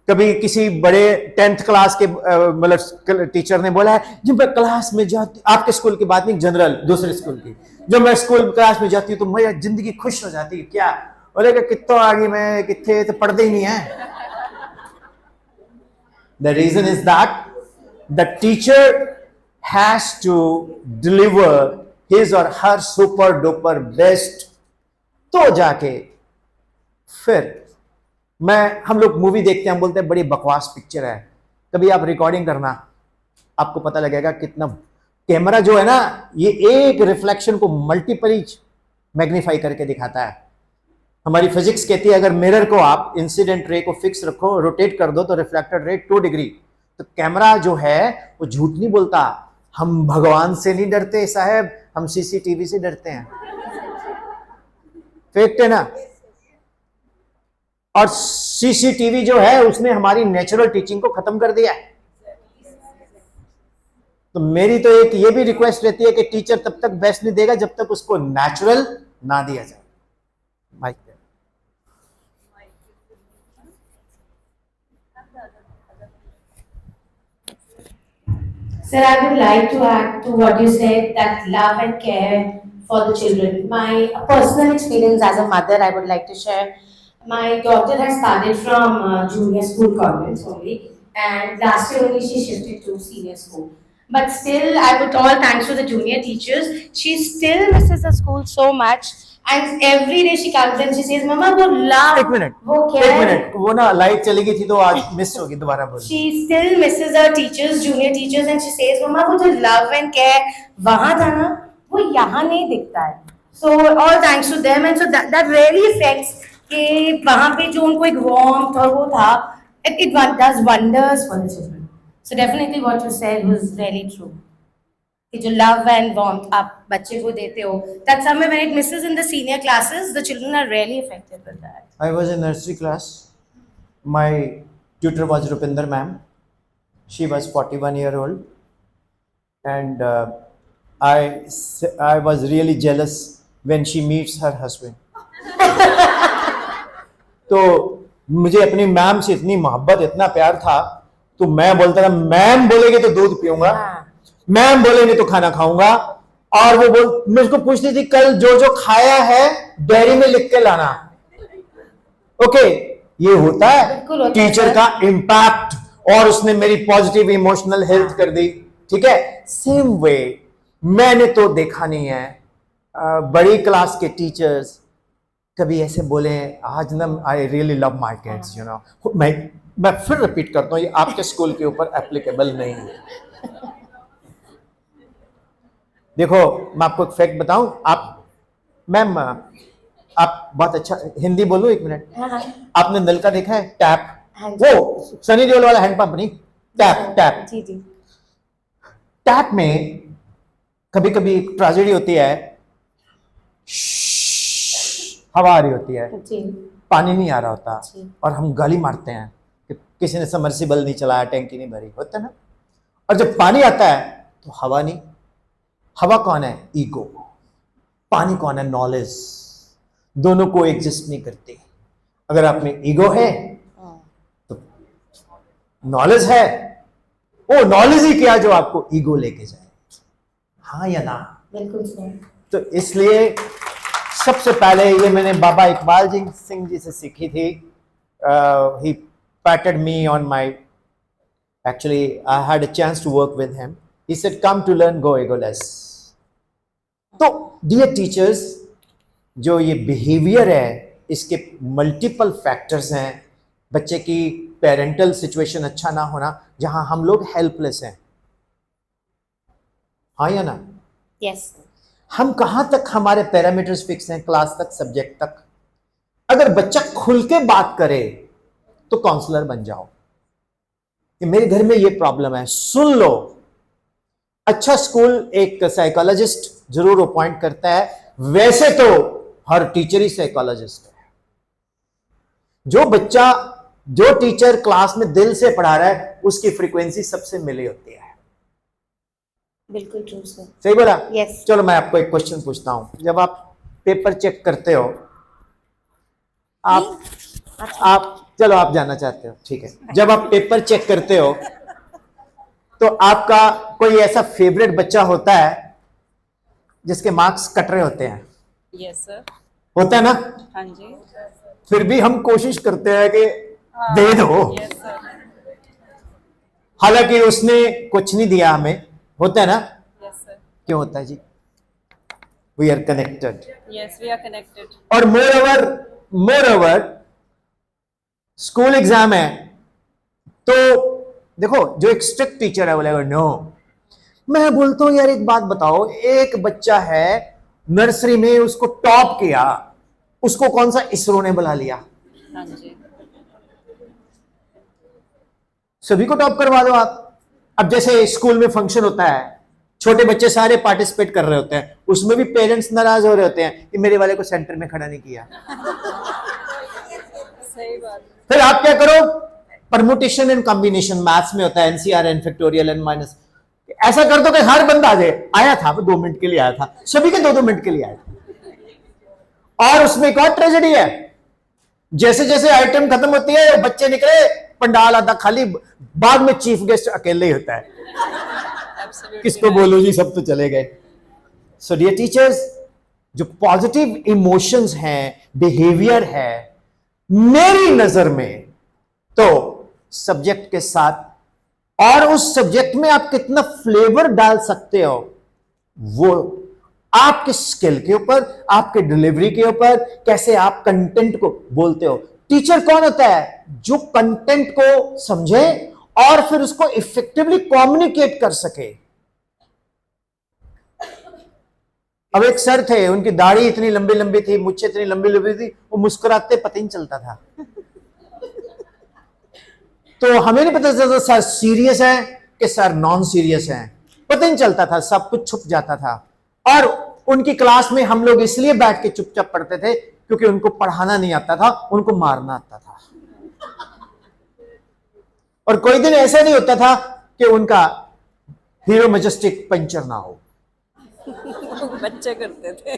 कभी किसी बड़े 10th क्लास के मतलब टीचर ने बोला है जब मैं क्लास में जाती, आपके स्कूल की बात नहीं, जनरल दूसरे स्कूल की, जब मैं स्कूल क्लास में जाती हूँ तो मेरी जिंदगी खुश हो जाती है. क्या बोले कि कितो आगे मैं कितने तो पढ़ते ही नहीं है. The reason is that the teacher has to deliver his or her super duper best. तो जाके फिर हम लोग मूवी देखते हैं, हम बोलते हैं बड़ी बकवास पिक्चर है. कभी आप रिकॉर्डिंग करना, आपको पता लगेगा कितना कैमरा जो है ना, ये एक रिफ्लेक्शन को मल्टीपल मैग्नीफाई करके दिखाता है. हमारी फिजिक्स कहती है अगर मिरर को आप इंसिडेंट रे को फिक्स रखो, रोटेट कर दो तो रिफ्लेक्टेड रे 2 डिग्री. तो कैमरा जो है वो झूठ नहीं बोलता. हम भगवान से नहीं डरते साहब, हम CCTV से डरते हैं. फैक्ट है ना? और CCTV जो है उसने हमारी नेचुरल टीचिंग को खत्म कर दिया है. तो मेरी तो एक ये भी रिक्वेस्ट रहती है कि टीचर तब तक बेस्ट नहीं देगा जब तक उसको नेचुरल ना दिया जाए. Mike Sir, I would like to add to what you said, that love and care for the children. My personal experience as a mother, I would like to share. My daughter has started from junior school convents only, and last year only she shifted to senior school. But still, I would all thanks to the junior teachers. She still misses the school so much, and every day she comes and she says, "Mama, वो love, एक मिनट, वो एक care." मिनट, वो ना लाइट चली गई थी तो आज मिस होगी, दोबारा बोल। She still misses her teachers, junior teachers, and she says, "Mama, वो जो love and care वहाँ था ना, वो यहाँ नहीं दिखता है." So all thanks to them, and so that really affects कि वहाँ पे जो उनको एक warmth और वो था, it does wonders for the children. So definitely what you said was really true. कि जो love and warmth आप बच्चे को देते हो, that somewhere when it misses in the senior classes, the children are really affected with that. I was in nursery class. My tutor was Rupinder ma'am. She was 41-year-old, and I was really jealous when she meets her husband. तो मुझे अपनी मैम से इतनी मोहब्बत, इतना प्यार था, तो मैं बोलता था मैम बोलेगी तो दूध पीऊंगा, मैम बोलेंगे तो खाना खाऊंगा, और वो मुझको पूछती थी कल जो जो खाया है डायरी में लिख के लाना। ओके, ये होता है टीचर का इम्पैक्ट, और उसने मेरी पॉजिटिव इमोशनल हेल्थ कर दी। ठीक है, सेम वे मैंने तो देखा नहीं है बड़ी क्लास के टीचर्स कभी ऐसे बोले आज ना I really love my kids, you know. मैं फिर रिपीट करता हूँ, ये आपके स्कूल के ऊपर एप्लीकेबल नहीं है। देखो मैं आपको एक फैक्ट बताऊं, आप मैम आप बहुत अच्छा हिंदी बोलो, एक मिनट। आपने नल का देखा है टैप? वो सनी देओल वाला हैंडपंप नहीं, टैप टैप। जी जी। टैप में कभी कभी एक ट्रेजेडी होती है, हवा आ रही होती है, पानी नहीं आ रहा होता, और हम गाली मारते हैं कि किसी ने सबमर्सिबल नहीं चलाया, टैंकी नहीं भरी, होता है ना। और जब पानी आता है तो हवा नहीं। हवा कौन है? ईगो। पानी कौन है? नॉलेज। दोनों को एग्जिस्ट नहीं करते। अगर आप में ईगो है तो नॉलेज है, वो नॉलेज ही क्या जो आपको ईगो लेके जाए, हाँ या ना? बिल्कुल सही। तो इसलिए सबसे पहले ये मैंने बाबा इकबाल सिंह जी से सीखी थी। He patted me on my, actually I had a chance to work with him. He said come to learn, go egoless. तो डियर टीचर्स, जो ये बिहेवियर है इसके मल्टीपल फैक्टर्स हैं। बच्चे की पेरेंटल सिचुएशन अच्छा ना होना, जहां हम लोग हेल्पलेस हैं, हाँ या ना? यस। हम कहां तक हमारे पैरामीटर्स फिक्स हैं? क्लास तक, सब्जेक्ट तक। अगर बच्चा खुल के बात करे तो काउंसलर बन जाओ कि मेरे घर में ये प्रॉब्लम है, सुन लो। अच्छा स्कूल एक साइकोलॉजिस्ट जरूर अपॉइंट करता है, वैसे तो हर टीचर ही साइकोलॉजिस्ट है। जो टीचर क्लास में दिल से पढ़ा रहा है उसकी फ्रीक्वेंसी सबसे मिली होती है। बिल्कुल ट्रू सर। सही बोला? यस। चलो मैं आपको एक क्वेश्चन पूछता हूं। जब आप पेपर चेक करते हो, आप चलो आप जानना चाहते हो, ठीक है। जब आप पेपर चेक करते हो तो आपका कोई ऐसा फेवरेट बच्चा होता है जिसके मार्क्स कट रहे होते हैं? Yes sir. होता है ना? हाँ जी। फिर भी हम कोशिश करते हैं कि दे दो। Yes sir. हालांकि उसने कुछ नहीं दिया हमें, होता है ना? Yes sir. क्यों होता है जी? We are connected. Yes, we are connected. और मोर ओवर स्कूल एग्जाम है तो देखो, जो एक स्ट्रिक्ट टीचर है बोलेगा नो। मैं बोलता हूं यार एक बात बताओ, एक बच्चा है नर्सरी में, उसको टॉप किया, उसको कौन सा इसरो ने बुला लिया? हाँ जी। सभी को टॉप करवा दो आप। अब जैसे स्कूल में फंक्शन होता है, छोटे बच्चे सारे पार्टिसिपेट कर रहे होते हैं, उसमें भी पेरेंट्स नाराज हो रहे होते हैं कि मेरे वाले को सेंटर में खड़ा नहीं किया। सही बात। फिर आप क्या करो? परमुटेशन एंड कॉम्बिनेशन मैथ्स में होता है, NCR and factorial and minus. ऐसा कर दो कि हर बंदा आ जाए। आया था वो 2 मिनट के लिए आया था, सभी के 2-2 मिनट के लिए आया था। और उसमें एक और ट्रेजेडी है, जैसे जैसे आइटम खत्म होती है, बच्चे निकले, पंडाल आधा खाली, बाद में चीफ गेस्ट अकेले ही होता है। किसको बोलो जी, सब तो चले गए। सो डियर टीचर्स, जो पॉजिटिव इमोशंस हैं, बिहेवियर है, मेरी नजर में तो सब्जेक्ट के साथ और उस सब्जेक्ट में आप कितना फ्लेवर डाल सकते हो वो आपके स्किल के ऊपर, आपके डिलीवरी के ऊपर, कैसे आप कंटेंट को बोलते हो। टीचर कौन होता है? जो कंटेंट को समझे और फिर उसको इफेक्टिवली कम्युनिकेट कर सके। अब एक सर थे, उनकी दाढ़ी इतनी लंबी लंबी थी, मुझसे इतनी लंबी लंबी थी, वो मुस्कुराते पता ही नहीं चलता था। तो हमें नहीं पता चलता सर सीरियस है कि सर नॉन सीरियस है, पता नहीं चलता था, सब कुछ छुप जाता था। और उनकी क्लास में हम लोग इसलिए बैठ के चुपचाप पढ़ते थे क्योंकि उनको पढ़ाना नहीं आता था, उनको मारना आता था। और कोई दिन ऐसा नहीं होता था कि उनका हीरो मैजेस्टिक पंचर ना हो। बच्चे करते थे।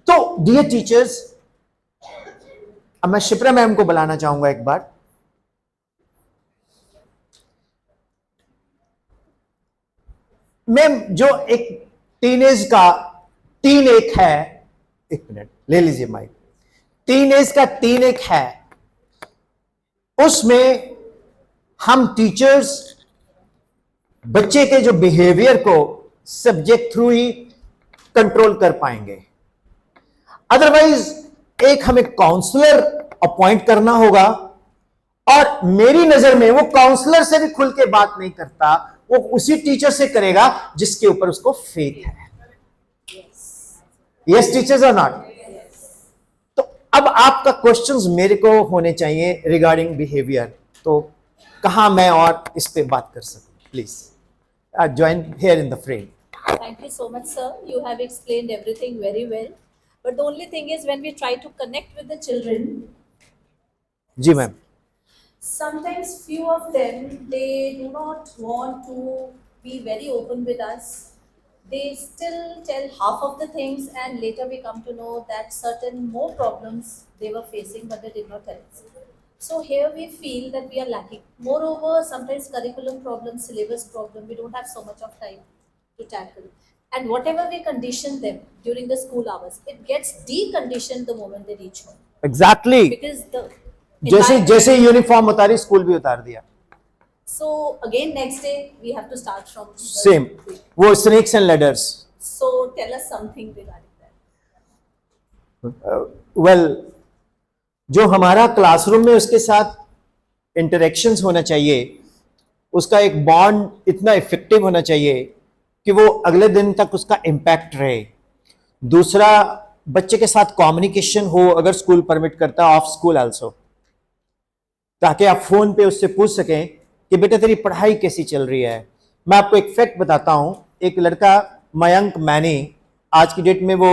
तो डियर टीचर्स, अब मैं शिप्रा मैम को बुलाना चाहूंगा एक बार। मैम, जो एक टीन एक है, एक मिनट ले लीजिए माइक, टीन एक है, उसमें हम टीचर्स बच्चे के जो बिहेवियर को सब्जेक्ट थ्रू ही कंट्रोल कर पाएंगे। अदरवाइज एक हमें काउंसलर अपॉइंट करना होगा, और मेरी नजर में वो काउंसलर से भी खुल के बात नहीं करता, वो उसी टीचर से करेगा जिसके ऊपर उसको फेथ है। यस टीचर्स और नॉट? तो अब आपका क्वेश्चंस मेरे को होने चाहिए रिगार्डिंग बिहेवियर, तो कहां मैं और इस पे बात कर सकूं? Please join here in the frame. Thank you so much, sir. You have explained everything very well. But the only thing is, when we try to connect with the children, जी ma'am. sometimes few of them, they do not want to be very open with us. They still tell half of the things, and later we come to know that certain more problems they were facing, but they did not tell us. So here we feel that we are lacking. Moreover, sometimes curriculum problem, syllabus problem, we don't have so much of time to tackle. And whatever we condition them during the school hours, it gets deconditioned the moment they reach home. Exactly Because the जैसे यूनिफॉर्म उतारी, स्कूल भी उतार दिया। So again, next day we have to start from the same, वो snakes and ladders. So tell us something regarding that. Well, जो हमारा क्लासरूम में उसके साथ इंटरेक्शंस होना चाहिए, उसका एक बॉन्ड इतना इफेक्टिव होना चाहिए कि वो अगले दिन तक उसका इम्पैक्ट रहे। दूसरा, बच्चे के साथ कम्युनिकेशन हो, अगर स्कूल परमिट करता है, ऑफ स्कूल आल्सो, ताकि आप फोन पे उससे पूछ सकें कि बेटा तेरी पढ़ाई कैसी चल रही है। मैं आपको एक फैक्ट बताता हूं, एक लड़का मयंक मैनी, आज की डेट में वो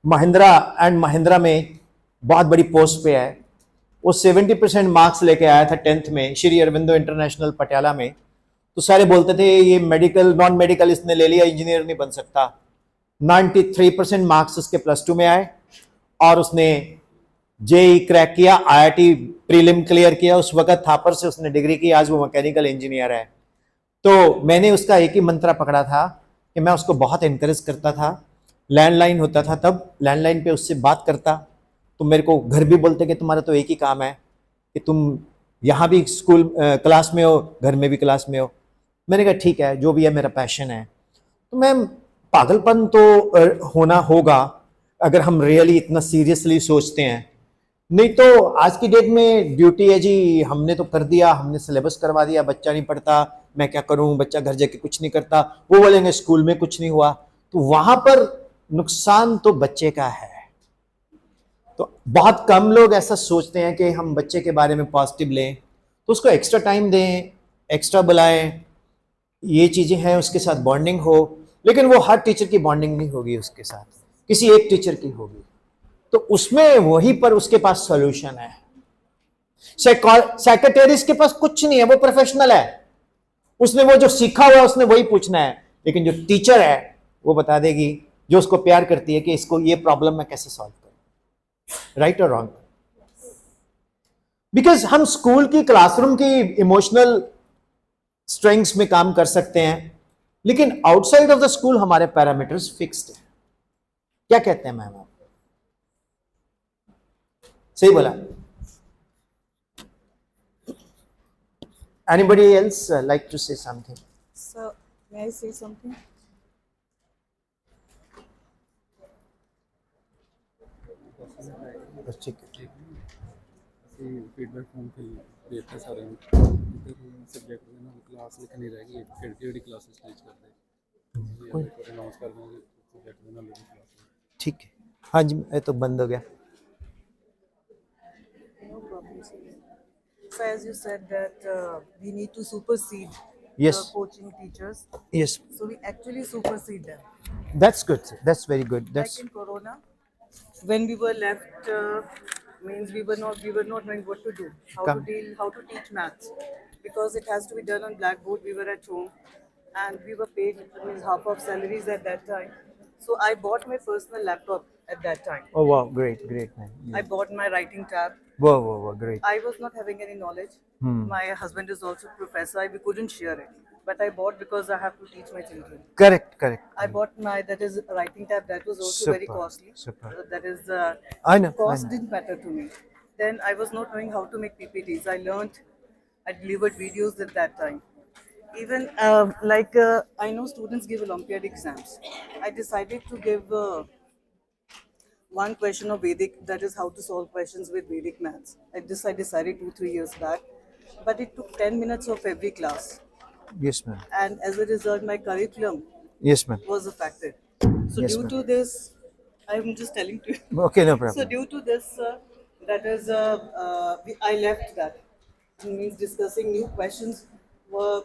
महिंद्रा एंड महिंद्रा में बहुत बड़ी पोस्ट पे है। वो 70% मार्क्स लेके आया था 10th में श्री अरविंदो इंटरनेशनल पटियाला में। तो सारे बोलते थे ये मेडिकल, नॉन मेडिकल इसने ले लिया, इंजीनियर नहीं बन सकता। 93% मार्क्स उसके +2 में आए, और उसने जेई क्रैक किया, आईआईटी प्रीलिम क्लियर किया, उस वक्त थापर से उसने डिग्री की, आज वो मैकेनिकल इंजीनियर है। तो मैंने उसका एक ही मंत्रा पकड़ा था कि मैं उसको बहुत इनकरेज करता था। लैंडलाइन होता था तब, लैंडलाइन पे उससे बात करता, तो मेरे को घर भी बोलते कि तुम्हारा तो एक ही काम है कि तुम यहाँ भी स्कूल क्लास में हो, घर में भी क्लास में हो। मैंने कहा ठीक है, जो भी है मेरा पैशन है। तो मैम, पागलपन तो होना होगा अगर हम रियली इतना सीरियसली सोचते हैं, नहीं तो आज की डेट में ड्यूटी है जी, हमने तो कर दिया, हमने सिलेबस करवा दिया, बच्चा नहीं पढ़ता, मैं क्या करूं, बच्चा घर जाके कुछ नहीं करता, वो बोलेंगे स्कूल में कुछ नहीं हुआ, तो वहां पर नुकसान तो बच्चे का है। तो बहुत कम लोग ऐसा सोचते हैं कि हम बच्चे के बारे में पॉजिटिव लें, तो उसको एक्स्ट्रा टाइम दें, एक्स्ट्रा बुलाएं, ये चीज़ें हैं, उसके साथ बॉन्डिंग हो। लेकिन वो हर टीचर की बॉन्डिंग नहीं होगी उसके साथ, किसी एक टीचर की होगी, तो उसमें वहीं पर उसके पास सॉल्यूशन है। सेक्रेटरीज के पास कुछ नहीं है, वो प्रोफेशनल है, उसने वो जो सीखा हुआ उसने वही पूछना है। लेकिन जो टीचर है वो बता देगी, जो उसको प्यार करती है, कि इसको ये प्रॉब्लम मैं कैसे सॉल्व करूं। राइट और रॉन्ग? बिकॉज हम स्कूल की क्लासरूम की इमोशनल स्ट्रेंथ्स में काम कर सकते हैं, लेकिन आउटसाइड ऑफ द स्कूल हमारे पैरामीटर्स फिक्स्ड है। क्या कहते हैं मैम आप? सही बोला? Anybody else like to say something? So, may I say something? बस ठीक है। ਅਸੀਂ ਫੀਡਬੈਕ ਫੋਨ ਤੇ ਦੇਤਾ ਸਾਰਿਆਂ ਨੂੰ ਇਧਰ ਸਬਜੈਕਟ ਦੇ ਨਾਲ ਕਲਾਸ ਲਿਖਣੀ ਰਹਿ ਗਈ ਕਿਹੜੀ ਕਿਹੜੀ ਕਲਾਸਿਸ ਟੀਚ ਕਰਦੇ ਕੋਈ ਅਨਾਉਂਸ ਕਰ ਦਾਂਗੇ ਸਬਜੈਕਟ ਦੇ ਨਾਲ ਕਲਾਸ ठीक है, हाँ जी, ये तो बंद हो गया। No problem, sir. So as you said that we need to supersede Yes. the coaching teachers. Yes, So we actually supersede them. that's good. That's very good. That's Like in Corona, when we were left, means we were not knowing what to do, how Come. to deal, how to teach maths, because it has to be done on blackboard. We were at home, and we were paid means half of salaries at that time. So I bought my personal laptop at that time. oh wow, great, great man. I bought my writing tab. Whoa, great. I was not having any knowledge. My husband is also professor. We couldn't share it, but I bought because I have to teach my children. Correct. I bought my that is a writing tab that was also very Super, costly. super. That is I know. cost didn't matter to me. Then I was not knowing how to make PPTs. I learned. I delivered videos at that time. Even I know students give Olympiad exams. I decided to give one question of Vedic, that is how to solve questions with Vedic maths. I decided 2-3 years back, but it took 10 minutes of every class, Yes ma'am. and as a result, my curriculum Yes ma'am. was affected. So Yes, due ma'am. to this, I'm just telling to you. Okay, no So problem. due to this, that is, I left that. It means discussing new questions were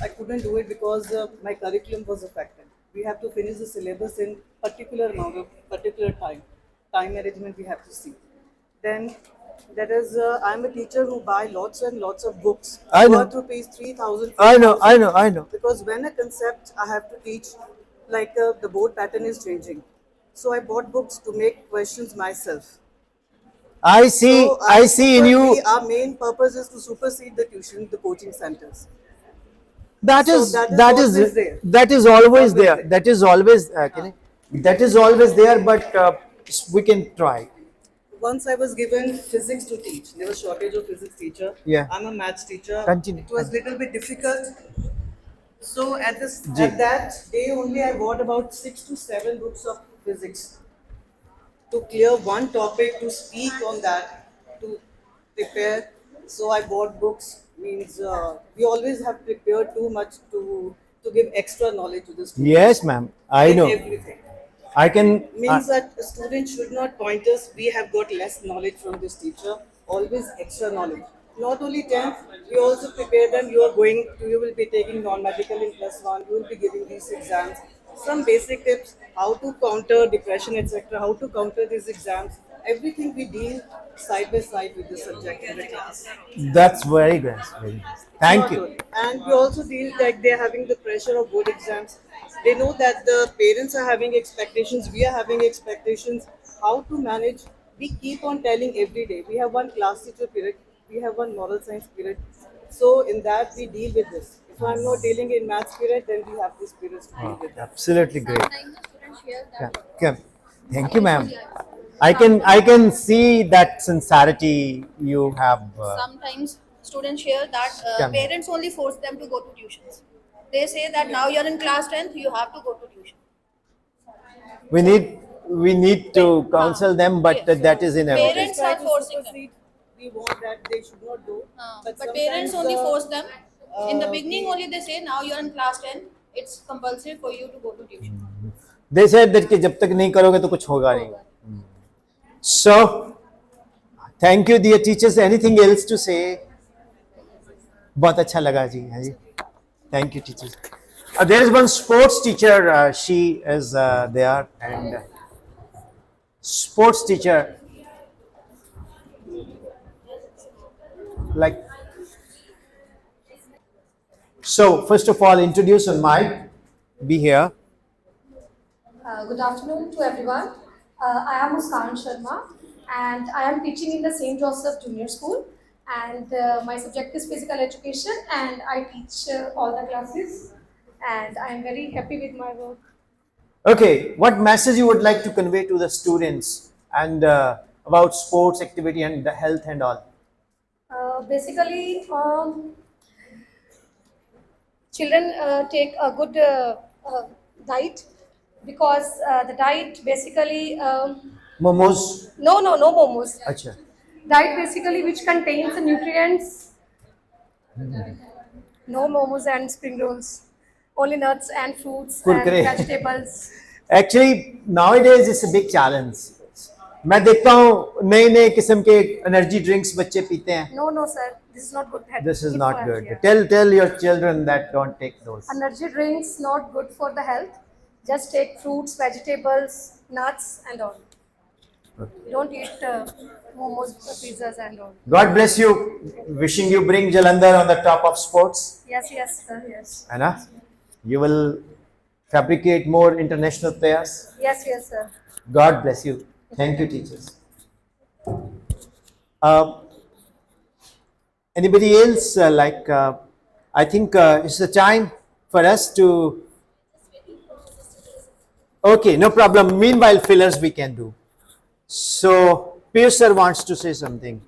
I couldn't do it because my curriculum was affected. We have to finish the syllabus in particular amount of particular time. Time management we have to see. Then that is, I'm a teacher who buy lots and lots of books. I know. Worth rupees 3,000. I know. Because when a concept I have to teach, like the board pattern is changing. So I bought books to make questions myself. I see. So, I see in you. Our main purpose is to supersede the tuition, the coaching centers. That So is that is that is always there. that is always Always there. there. That is always that is always there. But we can try. Once I was given physics to teach. There was shortage of physics teacher. Yeah. I'm a maths teacher. Continue. It was little bit difficult. So at Ji. that day only, I bought about 6 to 7 books of physics to clear one topic, to speak on that, to prepare. So I bought books. Means we always have prepared too much to give extra knowledge to the students. Yes, ma'am. I In know. everything. I can. Means that a student should not point us, we have got less knowledge from this teacher, always extra knowledge. Not only 10th, we also prepare them, you will be taking non-medical in +1, you will be giving these exams. Some basic tips, how to counter depression, etc., how to counter these exams. Everything we deal side by side with the subject in the class. That's very good. Very nice. Thank Not you. only. And we also deal like they're having the pressure of board exams. They know that the parents are having expectations, we are having expectations. How to manage? We keep on telling every day. We have one class teacher period, we have one moral science period. So in that we deal with this. If I'm not dealing in maths period, then we have this period to deal with. Absolutely great. Sometimes the students share that. Come. Thank you, ma'am. I can see that sincerity you have. Sometimes students share that Come. parents only force them to go to tuitions. They say that now you're in class 10th, you have to go to tuition. We need to counsel them, but Yes. that is inevitable. Parents Try are to forcing them. supersede. We want that they should not do. But sometimes, parents only force them. In the beginning we- only they say now you're in class 10, it's compulsory for you to go to tuition. They said that कि जब तक नहीं करोगे तो कुछ होगा नहीं. So, thank you, dear teachers. Anything else to say? बहुत अच्छा लगा जी. हाँ जी. Thank you, teachers. There is one sports teacher. She is there, and sports teacher like. So first of all, introduce on mic. Be here. Good afternoon to everyone. I am Muskan Sharma and I am teaching in the St. Joseph Junior School, and my subject is physical education, and I teach all the classes. and I am very happy with my work. Okay, what message you would like to convey to the students and about sports activity and the health and all? Basically, children take a good diet because the diet basically Momos? no momos. Acha. Diet basically which contains the nutrients. No momos and spring rolls. Only nuts and fruits Kurkure. and vegetables. Actually, nowadays it's a big challenge. मैं देखता हूँ नए नए किस्म के एनर्जी ड्रिंक्स बच्चे पीते हैं. No, sir. This is not good. This is Good not for good. health, yeah. Tell your children that don't take those. Energy drinks not good for the health. Just take fruits, vegetables, nuts, and all. Don't eat momos, pizzas, and all. God bless you. Wishing you bring Jalandhar on the top of sports. Yes, sir. Yes. Anna, you will fabricate more international players. Yes, sir. God bless you. Thank you, teachers. Anybody else I think it's the time for us to. Okay, no problem. Meanwhile, fillers we can do. So, Piyush sir wants to say something.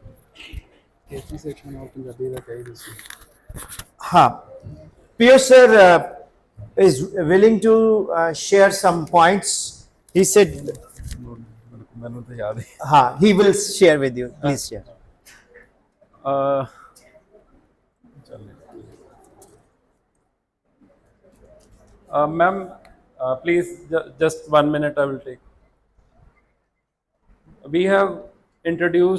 KC section of Punjabi ਦਾ ਕਹੀ ਦੱਸੋ. Ha. Piyush sir is willing to share some points. He said, ਮੈਨੂੰ ਤਾਂ ਯਾਦ ਹੈ. he will share with you. Please share. Ma'am, please, just 1 minute I will take. We have introduced